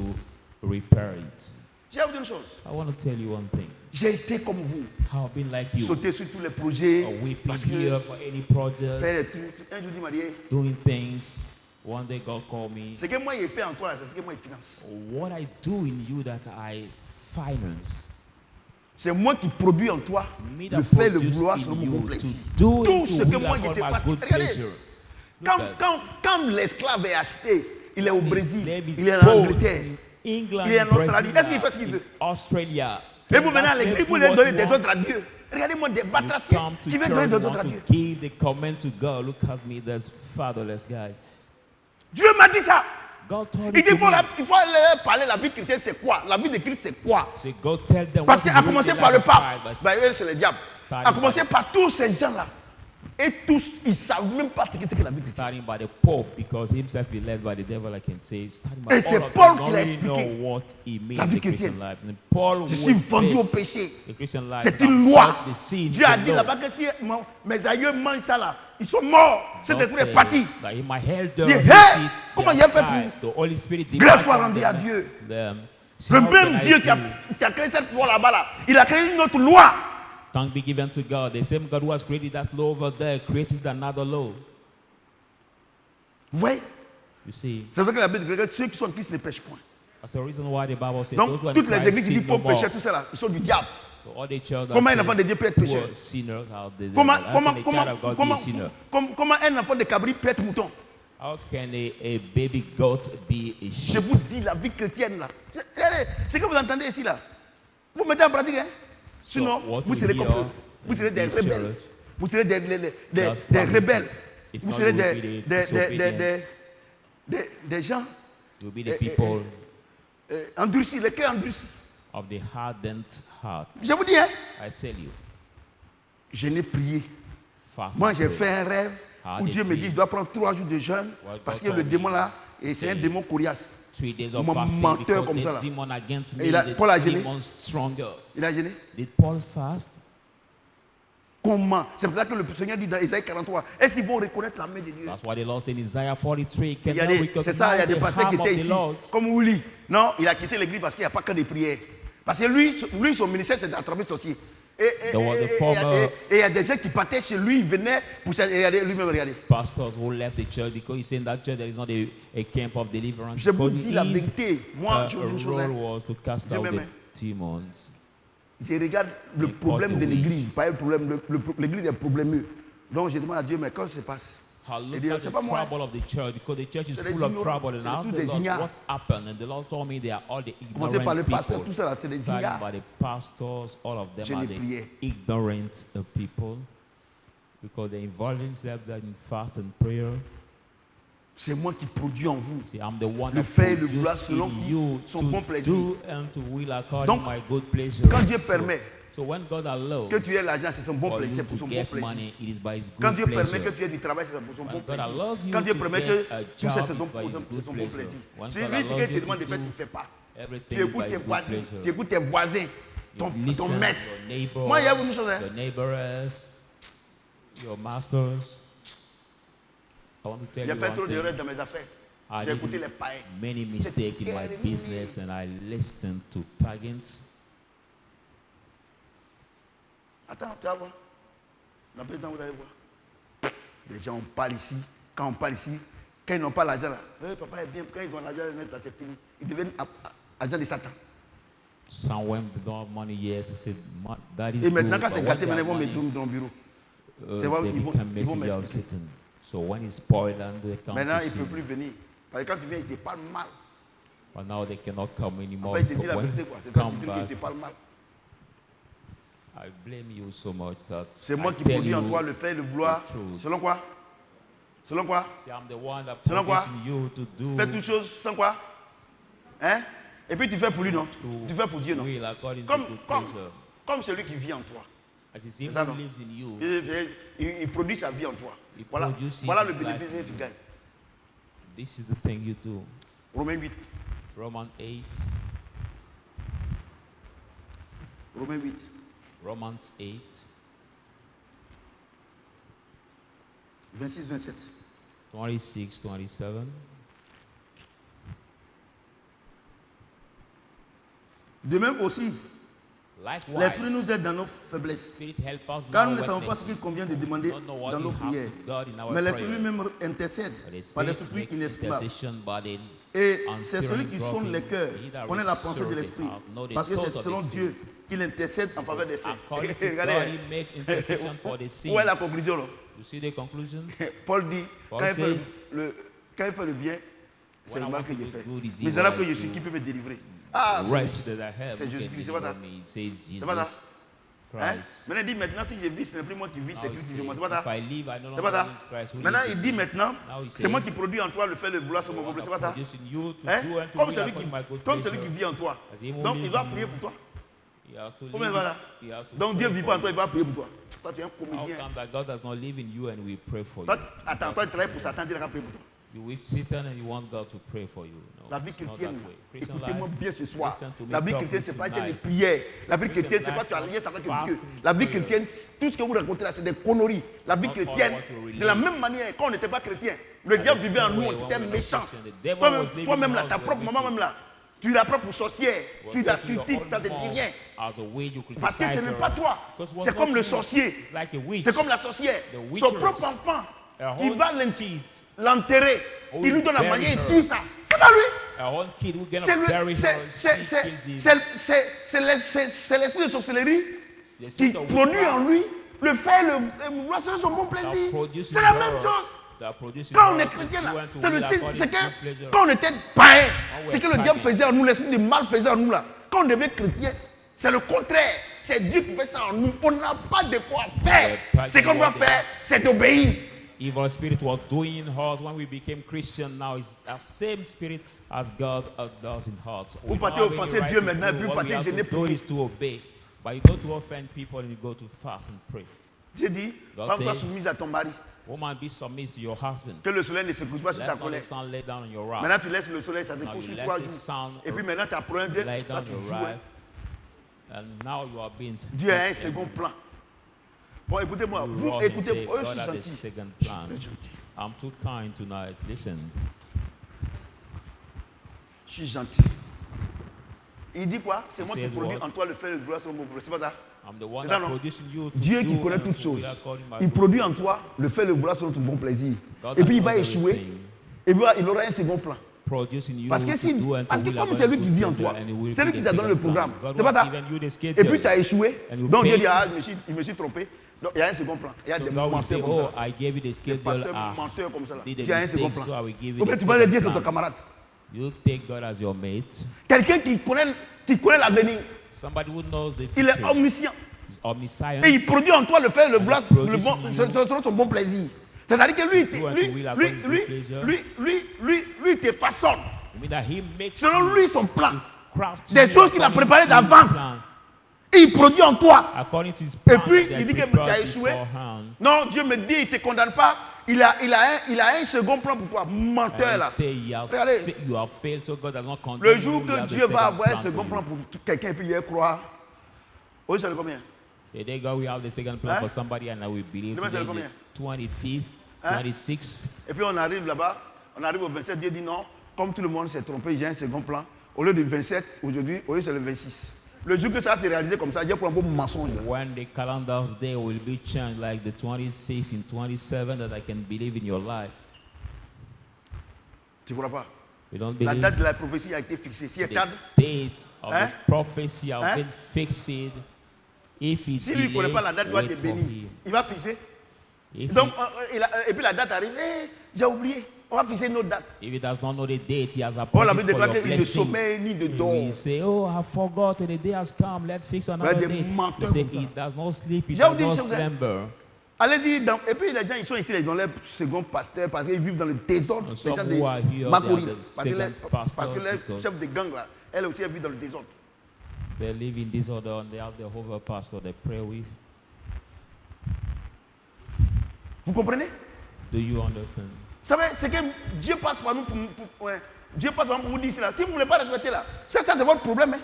repair it. Je vais vous dire une chose. I want to tell you one thing. J'ai été comme vous. I've been like you, Sauter sur tous les projets. weeping Parce que here for any project, faire des trucs. Un jour, il m'a dit, doing things. One day God called me. ce que moi j'ai fait en toi, là, c'est ce que moi je finance. What I do in you that I finance. C'est moi qui produis en toi Me that le fait, le produce vouloir in selon mon you bon to plaisir. do Tout it ce to que will moi upon j'étais my passé. good Regardez, pleasure. quand, Look at- quand l'esclave est acheté, il est au Brésil, Name is il est en Paul Angleterre, in England, il est en in Australie. Brazil, Est-ce qu'il fait ce qu'il in veut? Australia. Et vous venez à That's l'église, vous exactly voulez donner what des you want. ordres à Dieu. Regardez-moi des You batraciens come to qui veulent church, donner des you ordres à want Dieu. to give the command to God. Look at me, this fatherless guy. Dieu m'a dit ça. God told Il me dit to il faut me. leur parler la vie chrétienne, c'est quoi? La vie de Christ, c'est quoi? Say, go tell them Parce what qu'à is commencer really par le like pape, Christ, bah, eux, c'est le diable. Starting À commencer by- par tous ces gens-là. Et tous, ils ne savent même pas ce que c'est que la vie chrétienne. starting by the Pope, because himself is led by the devil, I can say. Starting by Et c'est all of Paul them qui l'a don't really know expliqué. what he means La vie the Christian chrétienne. life. And Paul Je suis would vendu say, au péché. the Christian life C'est is une I'm loi. sought the sin Dieu a to dit know. là-bas que si mes aïeux mangent ça là, ils sont morts. Cet God esprit est said parti. that in my elder, Dis, he hey, did comment their il a fait side. The Holy Spirit Grâce departed soit from rendue à Dieu. them. Le How can même I Dieu do? qui a créé cette loi là-bas, là, il a créé une autre loi. Thanks be given to God. The same God who has created that law over there created another law. Vous voyez? You see, C'est vrai que la Bible dit que ceux qui sont en Christ ne pêchent point. that's the reason why the Bible says those Donc, who are in toutes les Christ églises qui sin disent no pauvres more. pécheurs, tout ça là, ils sont du diable. So all the children Comment un say enfant de Dieu peut être poor pécheur? sinners are the Comment, devil. How comment, can a comment, child of God be comment, a sinner? comment un enfant de cabri peut être mouton? How can a baby goat be a Je sheep? vous dis la vie chrétienne là. Regardez, ce que vous entendez ici là, vous mettez en pratique. Hein? Sinon, what vous we serez comme hear eux. Vous serez des in this rebelles. church, Vous serez des just rebelles. If Vous not, serez you will be the disobedient. des gens You'll be the people endurcis, les cœurs endurcis. of the hardened heart. Je vous dis, hein, I tell you, je n'ai prié. fast. Moi, and j'ai pray. fait un rêve Ah, où des Dieu me dit, prières. je dois prendre 3 jours de jeûne Well, parce que God le told démon me. là, et c'est un démon coriace. 3 days of Mon fasting menteur because comme ça, là. the demon against Et me, il a- the Paul a gêné. demon stronger. Il a gêné. Did Paul fast? Comment? C'est pour ça que le Seigneur dit dans Isaïe 43, est-ce qu'ils vont reconnaître la main de Dieu? That's what the Lord said in Isaiah 43. Il y Can a they des- C'est ça, il y a des recognize the pasteurs qui arm of étaient the ici, Lord? comme Willy. Non, il a quitté l'église parce qu'il n'y a pas que des prières. Parce que lui son ministère, c'était d'attraper sorcier. Et il y a des gens qui partaient chez lui, ils venaient pour ça. Et regardez, lui-même, regardez. Pastors who left the church because he said in that church there is not a camp of deliverance. Je vous Because dis la his, vérité. Moi, je vous dis une chose. role Hein. was to cast Dieu out m'aime, the demons. Je regarde le Mais problème quand de oui. l'église, pas le problème. L'église est problémeux. Donc je demande à Dieu, mais quand ça se passe? I Il looked dit, at c'est the pas moi. trouble of the church because the church is C'est des full of ignorants. trouble. And C'est I tous asked des the Lord, ignares. what happened? And the Lord told me they are all the Commencez par le ignorant pasteur, tout people. ça là, c'est des Starting ignares. by the pastors, all of them Je are l'ai the prié. ignorant people because they involve themselves in fast and prayer. C'est moi qui produis en vous. See, I'm the one Le that faire et le vouloir produce selon in qui you son to bon plaisir. do and to will according Donc, to my good pleasure. Quand Dieu permet, So when God allows que tu aies l'argent, c'est son bon for plaisir, you pour son to bon get plaisir. money, it is by His Quand good Dieu permet que pleasure. tu aies du travail, c'est pour son bon When God plaisir. allows you Quand Dieu to permet get que a tout job, ça, c'est it's by His son good bon pleasure. plaisir. When C'est God lui, ce allows qu'il te you demande de to faire, tu do ne fais pas. Tu everything by écoutes tes His good voisins, pleasure. tu écoutes tes voisins, ton Listen maître. to your neighbor, Moi, il y a une chose, hein. your neighbors, your masters. I want to tell J'ai you fait one trop d'erreurs thing. dans mes affaires. I J'ai écouté did les païens. many mistakes in my terrible. business and I listened to pagans. Attends, tu vas voir. Dans peu de temps, vous allez voir. Les gens, on parle ici. Quand on parle ici, quand ils n'ont pas l'argent là, papa est bien. Quand ils ont l'argent, c'est fini. Ils deviennent agents de Satan. Some when they don't have money yet, they say, that is Et maintenant, good, quand but c'est when gâté, they maintenant, have ils vont money, mettre dans le bureau. C'est vrai, they ils vont become messenger of m'expliquer. Satan. So when it's spoiled and they come Maintenant, to il ne peut sin, plus venir. Parce que quand tu viens, il te parle mal. but now they cannot come anymore. Enfin, il te dit But la when vérité, they quoi. C'est toi qui come dis qu'il back, te parle mal. I blame you so much that C'est moi I qui tell produis en you toi le fait, le vouloir. the truth. Selon quoi? Selon quoi? I'm the one that Selon quoi? producing you to do Fais toutes choses sans quoi? Hein? Et puis tu fais pour lui, non? Tu fais pour Dieu, non? will according Comme, to good comme, pleasure. comme celui qui vit en toi. As his ça, evil non? lives in you, Il produit sa vie en toi. He Voilà, produces voilà le his bénéfice life. que tu gagnes. this is the thing you do. Romains 8. Romans 8, Romains 8. Romans 8, 26, 27. 26, 27. De même aussi, Likewise, l'Esprit nous aide dans nos faiblesses. Spirit help us Car in nous ne our savons pas ce weakness. qu'il convient de demander Don't know what dans we nos have prières. to God in our Mais l'Esprit prayer. lui-même intercède But the par Spirit l'Esprit makes inexprimable. intercession by the Et c'est unspeakable celui qui sonde les cœurs, dropping, he that connaît la pensée de researches l'Esprit. the heart, know the Parce que c'est thoughts of selon the Dieu qu'il intercède en faveur des saints. According to God, Regardez, he make intercession for the saints. où est la conclusion là? You see the conclusion? Paul dit, Paul quand il fait says, quand il fait le bien, c'est when le I mal want que to j'ai do fait. good is evil Misérable que I je suis, do. qui peut me délivrer? Ah, c'est Wretched that I have, c'est who can Jésus-Christ, c'est pas ça? deliver me? He says C'est pas ça? Jesus Hein? Christ. Maintenant il dit maintenant si je vis, ce n'est plus moi qui vis, c'est Now he Christ qui says, vit en moi. C'est pas if ça? I live, I no C'est pas longer ça? live, Christ who Maintenant lives il in dit me. maintenant, Now he c'est moi says, qui produis en toi le fait, le vouloir sur the mon one peuple. C'est that pas ça? produces in you to Hein? do and to Comme will celui according to my good comme celui qui pleasure. vit en toi. As he who Donc il lives va in prier you, pour toi. he has to Combien live, voilà? he has to Donc Dieu ne pray vit for pas en toi, you. il va prier pour toi. Toi tu es un How comédien. come that God does not live in you and we pray for Toi, you? attends, toi tu travailles pour Satan, il va prier pour toi. You with Satan and you want God to pray for you. No, La vie it's not chrétienne, that way. Christian écoutez-moi life, bien ce soir. listen to me La vie carefully chrétienne, c'est pas une tonight. prière. La vie Christian chrétienne, c'est pas life, tu as alliance avec fasting, Dieu. La vie prayer. chrétienne, tout ce que vous racontez là, c'est des conneries. La vie Not chrétienne, all what you de la relate. même manière, quand on n'était pas chrétien, le diable vivait en nous, on était méchant. Toi-même là, ta propre maman même là, tu la prends pour sorcière. Tu la critiques, tu ne te dis rien. Parce que ce n'est pas toi. C'est comme le sorcier. C'est comme la sorcière. Son propre enfant, qui va l'enterrer. Il lui donne la manière et tout ça. C'est pas lui. C'est l'esprit de sorcellerie qui produit en lui le fait, le vouloir son bon plaisir. C'est la même chose. Quand on est chrétien, là, c'est le signe. C'est que quand on était païen, c'est que le diable faisait en nous, l'esprit du mal faisait en nous là. Quand on devient chrétien, c'est le contraire. C'est Dieu qui fait ça en nous. On n'a pas de foi à faire. C'est qu'on doit faire, c'est d'obéir. Evil spirit was doing in us when we became Christian. Now it's the same spirit as God does in hearts. Vous partez offenser Dieu maintenant, et puis vous partez gêner pour is to obey. But you go to offend people and you go to fast and pray. Dieu dit, femme, sois soumise à ton mari. Woman, be submissive to your husband. Que le soleil ne se couche pas sur Let ta not colère. the sun lay down on your wrath. Maintenant, tu laisses le soleil, ça se Now couche you sur let 3 the jours. sun Et puis maintenant, tu as pris un Dieu, lay là, down tu your joues. Hein. wrath. And now you are being Dieu a un second plan. Bon, écoutez-moi, vous écoutez, God je suis has a gentil. second Je plan. suis très gentil. I'm too kind tonight. Listen. Je suis gentil. Il dit quoi? C'est moi qui says produis what? en toi le fait, le vouloir sur mon peuple. C'est pas ça? I'm the one C'est ça, that non? producing you to Dieu qui do connaît and toutes to choses. be according to my Il good produit en pleasure. toi le fait, le vouloir sur ton bon plaisir. God Et puis il that va knows échouer. everything. Et puis il aura un second plan. Producing you Parce que, to do and to parce que will comme according c'est lui to qui good vit en pleasure, toi, and he will c'est lui be qui the t'a donné le second plan. programme. God C'est pas was ça? given you the Et schedule. puis tu as échoué. And you Donc Dieu dit, failed. ah, je me suis trompé. Donc il y a un second plan. Il y a So des God will menteurs say, comme oh, ça. I gave you the Des schedule. pasteurs Ah, menteurs comme ça. Là. did a Tu as un second mistake, plan. so I will give you Donc the tu vas le dire second sur ton plan. camarade. You take God as your mate. Quelqu'un qui connaît l'avenir. Somebody who knows the Il est future. omniscient. Is omniscient. Et il produit en toi le fait, le vouloir, produce le bon, in you. selon son bon plaisir. C'est-à-dire que lui, Do and to will according to pleasure. lui te façonne. I mean that he makes Selon you lui, son plan. crafts Des you choses qu'il a according préparées to his d'avance. plan. Il produit en toi. According to his Et plan, puis, that tu dis que prepared tu as échoué. beforehand. Non, Dieu me dit, il ne te condamne pas. Il a un second plan pour toi. Menteur And là. say you have, Regardez. you have failed, so God does not condemn Le you. jour He que has a Dieu va second avoir un for second you. plan pour quelqu'un et puis il y croire. Aujourd'hui, c'est le combien? The day God will have the second plan Hein? for somebody, and I will believe Demain, c'est today le combien? the 25th, Hein? 26th. Et puis on arrive là-bas, on arrive au 27, Dieu dit non, comme tout le monde s'est trompé, j'ai un second plan. Au lieu de 27, aujourd'hui, au lieu c'est le 26. Le jour que ça s'est réalisé comme ça, Dieu prend un beau mensonge là. When the calendar's day will be changed, like the 26th and 27, that I can believe in your life. Tu ne crois pas? You don't La believe date de la prophétie a été fixée. Si elle the tarde, date of Hein? the prophecy has Hein? been fixed. If it si lui ne connaît pas la date, il delays, va te wait for bénir. him. Il va fixer. If Donc, he, et puis la date arrive, j'ai oublié. On va fixer une autre date. if he does not know the date, he has Oh, la appointed Bible for déclare your qu'il ne blessing. sommeille ni de He dort. will say, oh, I forgot, the day has come, let's fix another des date. He menteurs say, comme he does not sleep, he J'ai does oublié not une chose, hein. slumber. Allez-y, et puis les gens, ils sont ici, ils ont leur second pasteur parce qu'ils vivent dans le désordre. And Les some gens who are here, de Makori, they là. are the Parce que second pastor parce que les because- chefs de gang, là, elle aussi, elle vit dans le désordre. They live in disorder and they have the over pastor they pray with. Vous comprenez? Do you understand? Vous savez, c'est que Dieu passe par nous ouais, Dieu passe par nous pour vous dire cela. Si vous ne voulez pas respecter là, ça c'est votre problème.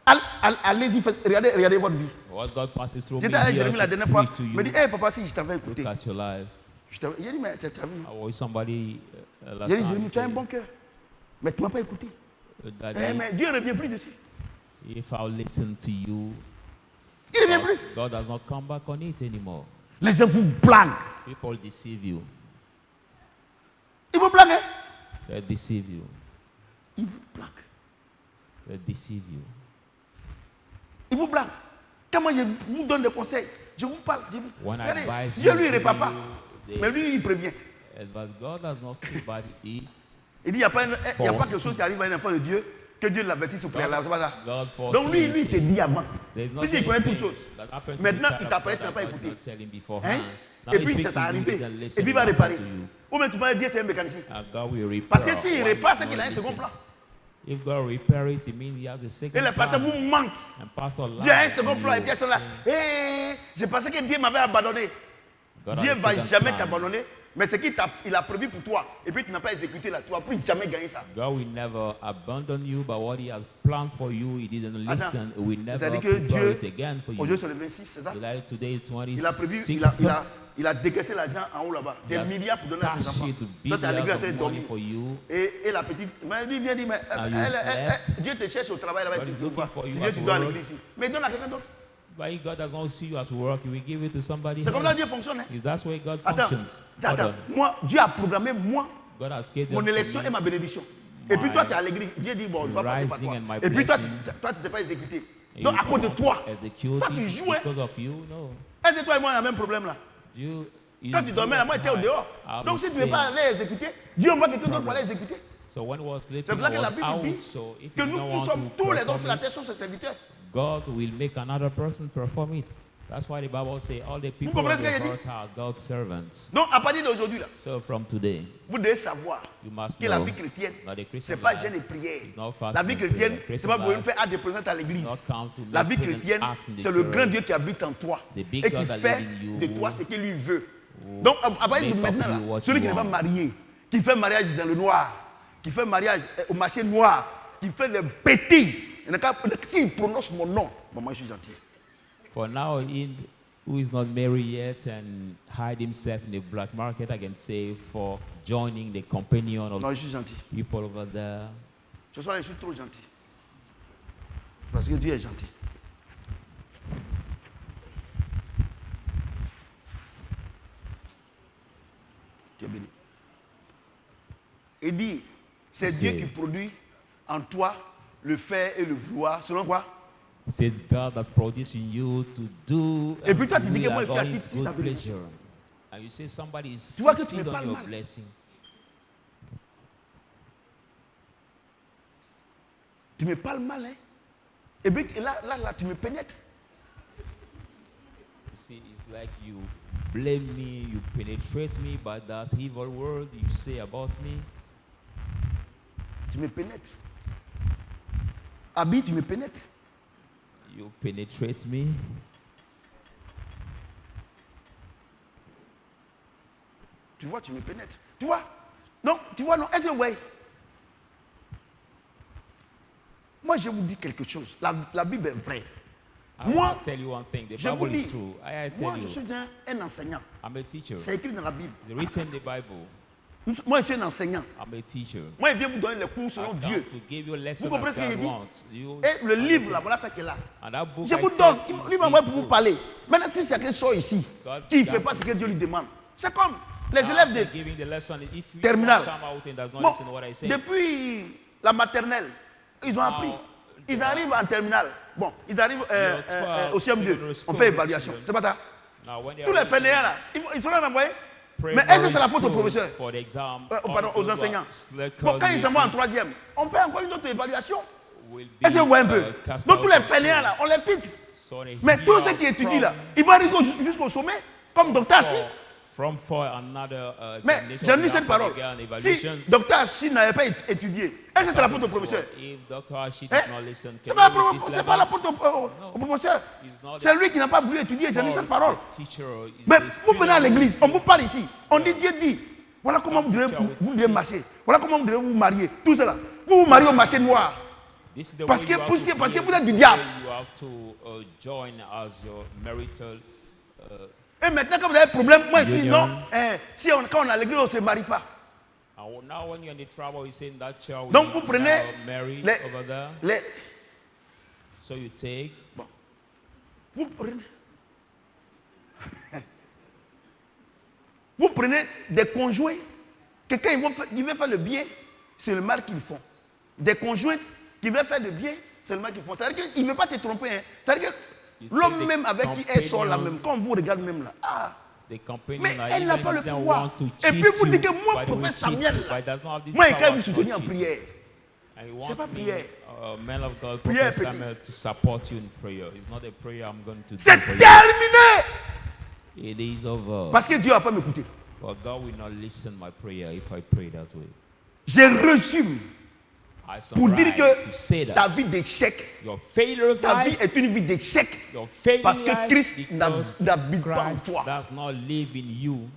Hein. Allez-y, regardez votre vie. What God passes through me J'étais avec here Jérémie la to dernière fois. preach to Il me dit, you. hé papa, si je t'avais écouté. Look at your life. J'ai dit, mais tu as vu. I was somebody last J'ai dit, time Jérémie, tu as un say, bon cœur. Mais tu ne m'as pas écouté. Daddy, Mais Dieu ne revient plus dessus. if I listen to you, Il ne revient plus. God does not come back on it anymore. Les gens vous blaguent. People deceive you. Ils vous blaguent. Hein? They deceive you. Ils vous blaguent. They deceive you. Ils vous blaguent. Quand moi je vous donne des conseils, je vous parle. When I Regardez, advise Dieu you, lui ne répond pas. they Mais lui, il prévient. advise. God does not feel bad. Il dit, il n'y a pas quelque chose qui arrive à un enfant de Dieu que Dieu l'avertisse au préalable. C'est pas ça. God foresees Donc lui, il te dit avant. There's Puisqu'il nothing connaît toutes choses. that happened to Maintenant, the il child t'appelle, of tu n'as God pas that God écouté. did not tell him beforehand. Hein? Now Et he puis speaks ça s'est to you, arrivé. he doesn't Et listen, puis il va he réparer. listens to you. Ou même tu vas dire c'est un mécanicien. And God will repair. Parce que s'il what répare, is c'est qu'il a not un second listening. plan. If God repair it, it means he has a second Et les pasteurs plan. vous mentent. And pastor Dieu a un lies second to plan. Et you. puis ils sont là. C'est parce que Dieu m'avait abandonné. God has Dieu a ne va second jamais plan. t'abandonner. Mais ce qu'il a prévu pour toi, et puis tu n'as pas exécuté là, tu ne vas plus jamais gagner ça. God will never abandon you, but what he has planned for you, he didn't Attends. listen. He will never C'est-à-dire que prepare Dieu, it again for you. aujourd'hui c'est le 26, c'est ça? July, today is 26. Il a prévu, il a décaissé l'argent en haut là-bas, des He has milliards pour donner à ses cashed enfants. it, Toi, big tu es à l'église en amount train de of money dormir. for you. Et la petite, mais lui vient dire, mais Dieu te cherche au travail là-bas, God et is tu trouves looking pas. for Tu you viens, at tu dois à work. l'église ici. Mais donne à quelqu'un d'autre. But if God does not see you at work, he will give it to somebody C'est comme ça que Dieu else. fonctionne. Hein? That's why God Attends, functions. attends. Moi, Dieu a programmé moi, God has scheduled mon for élection me et ma bénédiction. Et puis my toi, tu es à l'église. Dieu dit, bon, je vais passer par rising toi. and my Et puis toi, blessing. toi, tu t'es pas exécuté. and Donc you à cause de cannot toi, execute toi, tu it joues, hein? because of you. No. est-ce que toi et moi on a le même problème là? You, Quand tu dormais là, moi j'étais au dehors. Donc si tu ne veux pas aller exécuter, Dieu envoie quelqu'un d'autre pour aller exécuter. So when I was C'est sleeping, pour ça I que la was Bible out. dit So if que you nous don't tous want sommes, to tous les hommes perform sur la it, terre sont ses serviteurs. God will make another person perform it. That's why the Bible says all the people comprenez of ce the qu'il a dit? earth are God's servants. Donc à partir d'aujourd'hui là, So from today, vous devez savoir you must que la know vie chrétienne, that the c'est Christian pas life jeûne et prière. is not fasting La vie and chrétienne, prayer. c'est pas pour Christian faire acte de présence à l'église. not come to La make vie present chrétienne, act in the c'est le grand church. Dieu qui habite en toi The big et qui God that fait live in you de toi ce qu'il lui veut. will Donc à partir de make of maintenant là, you what celui you qui n'est pas want. marié, qui fait mariage dans le noir, qui fait mariage au marché noir, qui fait des bêtises, s'il prononce mon nom, bon, moi je suis gentil. For now, who is not married yet and hide himself in the black market, I can say for joining the companion of Non, je suis gentil. people over there. Ce soir, je suis trop gentil. Parce que Dieu est gentil. Dieu est béni. Il dit, c'est Dieu qui produit en toi le faire et le vouloir. Selon quoi? It says God that produces in you to do Et puis toi, tu and dis que will moi, je suis all assis his sur ta good bénédiction. pleasure. And you say somebody is Tu vois que tu sitting me on parles your mal. blessing. Tu me parles mal, hein? Et puis là, tu me pénètres. You see, it's like you blame me, you penetrate me by that evil word you say about me. Tu me pénètres. Abi, tu me pénètres. You penetrate me. Tu vois, tu me pénètres. Tu vois? Non, tu vois, non. Est-ce que ouais? Moi, je vous dis quelque chose. La Bible est vraie. I Moi, want to tell you one thing. The je vous Bible is dis, true. I tell moi, je you, suis un enseignant. I'm a teacher. C'est écrit dans la Bible. It's written in the Bible. Moi, je suis un enseignant. I'm a teacher. Moi, je viens vous donner les cours I selon come Dieu. to give you a lesson Vous comprenez as ce que je God dis? wants. You Et le livre, là, understand? voilà ce qu'il est là. And that book Je I vous tell donne. you Il m'a is envoyé pour vous good. parler. Maintenant, si c'est quelqu'un sort ici, God qui ne fait does pas ce que it. Dieu lui demande, c'est comme les Now, élèves after de giving the lesson, if you terminale. come out and does not Bon, listen to what I say, depuis la maternelle, ils ont appris. Ils arrivent en terminale. Bon, ils arrivent au CM2. On fait évaluation. C'est pas ça? now when they Tous are les fainéants là, ils seront envoyés. pray Mais est-ce que c'est la very faute au soon professeur? for the exam, Pardon, all aux those who are enseignants. slack Bon, quand ils s'en vont en will troisième, on fait encore une autre évaluation. be, Est-ce que vous voyez un peu? cast Donc tous out les of fainéants school. là, on les fit. So they Mais hear tous ceux qui étudient là, ils vont arriver jusqu'au sommet, comme Docteur Assi. for another Mais examination, je lis after cette parole. they get an Si evaluation, Docteur Assi n'avait pas étudié, est-ce que c'est la faute au professeur? if Dr. Ashi Hein? did not listen, C'est can pas, you read this c'est pas la level? faute au professeur. It's not C'est lui qui n'a pas voulu étudier, je lis cette parole. the teacher, it's Mais the vous venez à student l'église, who- on vous parle ici. On dit Dieu dit. Voilà comment vous devez marcher. Voilà comment vous devez vous marier. Tout cela. Vous vous mariez au marché noir. This is the Parce way que- you have parce to que- parce que be, vous êtes du the diable. way You have to join as your marital. Et maintenant, quand vous avez un problème, moi je suis Union. non. Quand on est à l'église, on ne se marie pas. Now, when you're in the trouble, you say in that child. Donc vous prenez married les, over there. les- So you take. bon, vous prenez, vous prenez des conjoints. Quelqu'un qui veut faire le bien, c'est le mal qu'ils font. Des conjointes qui veulent faire le bien, c'est le mal qu'ils font. C'est-à-dire qu'il ne veut pas te tromper. Hein. C'est-à-dire You que l'homme take the même avec qui elle sort là companion. même, quand on vous regarde même là, ah, The companion, mais I elle n'a even pas le don't pouvoir. want to Et puis cheat vous you, dites que moi, but he will prophète cheat Samuel, you, là, but does not have this moi, il power me to soutenir en cheat you. prière. And you C'est want pas me, prière. man of God, Prière, Prophet petit. Samuel, to support you in prayer. It's not a prayer I'm going to do C'est for terminé. you. It is over. Parce que Dieu n'a pas m'écouté. But God will not listen my prayer if I pray that way. J'ai reçu I have some pour dire right que to say that ta vie d'échec, your failures ta vie life, est une vie d'échec. your failing Parce que life, Christ because n'habite pas en Christ toi. does not live in you.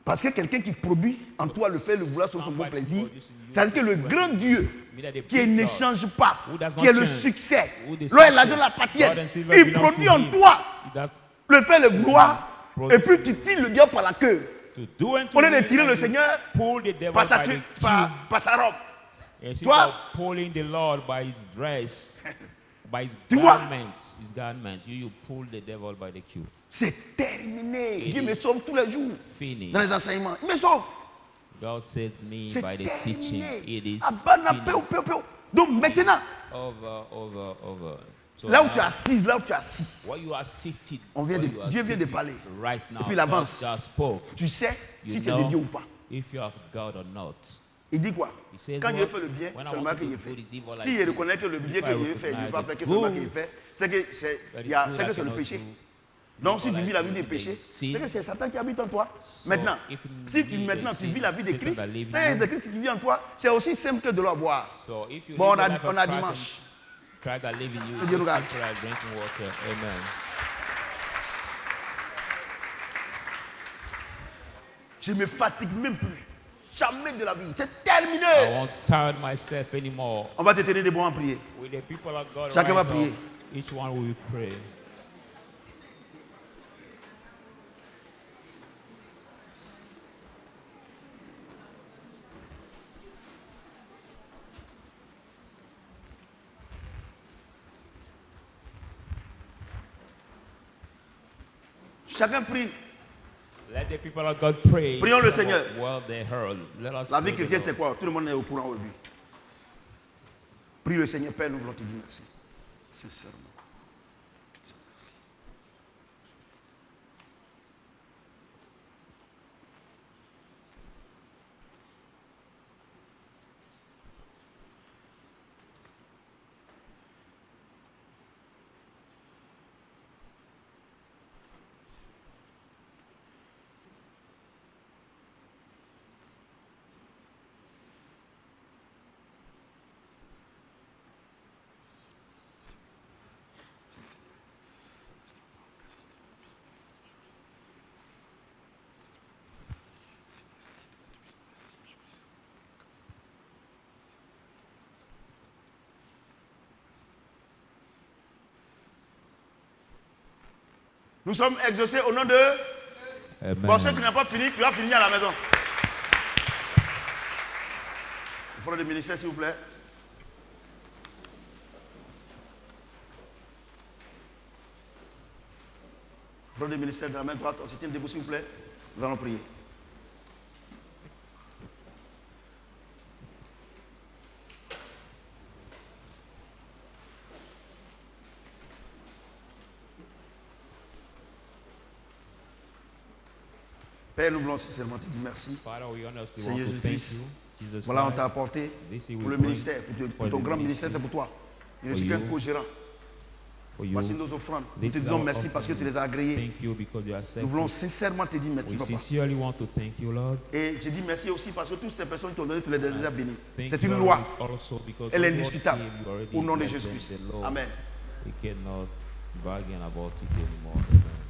Parce que quelqu'un qui produit en toi le fait, le vouloir sur son bon Somebody plaisir, produce in you c'est-à-dire que le grand Dieu qui ne change pas, who does qui est not le change, succès, who the l'or et l'argent success, l'appartiennent, God and silver il belong produit to en him. toi He does le fait, le vouloir, produce et puis tu tires le diable par la queue. to do and to Au lieu de will, tirer and le you Seigneur pull the devil par sa, by the tu- queue. par sa robe. Instead Toi- of pulling the Lord by his dress, by his Tu vois? garment, you pull the devil by the queue. C'est terminé. It Dieu is me sauve tous les jours Finish. dans les enseignements. Il me sauve. God saves me C'est by the teaching. terminé. It is Abana, peu, finished. peu, peu. Donc maintenant, Over. So là où now, tu es assis, là où tu es assis, where you are seated, On vient where de- you are Dieu vient de seated parler. right now, Et puis il avance. God just spoke. tu sais You si tu es de know Dieu ou pas. if you have God or not. Il dit quoi? He says Quand what? Dieu fait le bien, When I c'est le want mal to que do Dieu fait. good is evil, I Si il see. reconnaît que le bien If que I Dieu fait, il ne peut pas recognize faire que the c'est le mal good qu'il fait, c'est que c'est that is il y a- good, c'est I que c'est le cannot péché. do Donc si evil, tu I vis la do vie des the péchés, sin. c'est que c'est Satan qui habite en toi. So, Maintenant, if you si tu live maintenant the tu vis sin, la vie de Satan Christ, that live in c'est you. de Christ qui vit en toi, c'est aussi simple que de l'eau à boire. So if you Bon, live on a- the life on of a Christ dimanche. and Christ that live in you, Que Dieu it's regarde. simple as drinking water. Amen. Je ne me fatigue même plus. Jamais de la vie. C'est I terminé. won't tire myself anymore. On va te tenir debout en prier. With the people of God, Chacun va right now, prier. each one will pray. Chacun prie. Let the people of God pray. Prions le Some Seigneur. of what they heard. Let us La pray vie the chrétienne, Lord. c'est quoi? Tout le monde est au courant aujourd'hui. Prie le Seigneur, Père, nous voulons te dire merci. Sincèrement. Nous sommes exaucés au nom de... Amen. Bon, ceux qui n'ont pas fini, tu vas finir à la maison. Il faut le ministère, s'il vous plaît. Front du ministère de la main droite, on se tient debout s'il vous plaît. Nous allons prier. Père, nous voulons sincèrement te dire merci. Father, we honestly Seigneur want to thank Jésus-Christ, you, Jesus voilà, on Christ. t'a apporté This is pour we le pray ministère, pour ton the grand ministry. ministère, c'est pour toi. Je ne For suis qu'un you. co-gérant. For you. Voici nos offrandes. Nous This te is disons our merci parce que tu offering. les as agréées. Thank you because you accept Nous voulons it. sincèrement te dire merci, We papa. sincerely want to thank you, Lord. Et je dis merci aussi parce que toutes ces personnes qui ont donné, tu les as déjà bénies. Thank C'est you, une Lord, loi. also because Elle est the Lord indiscutable. came, you already Au nom de blessed Jésus-Christ. the Lord. Amen. We cannot bargain about it anymore. Amen.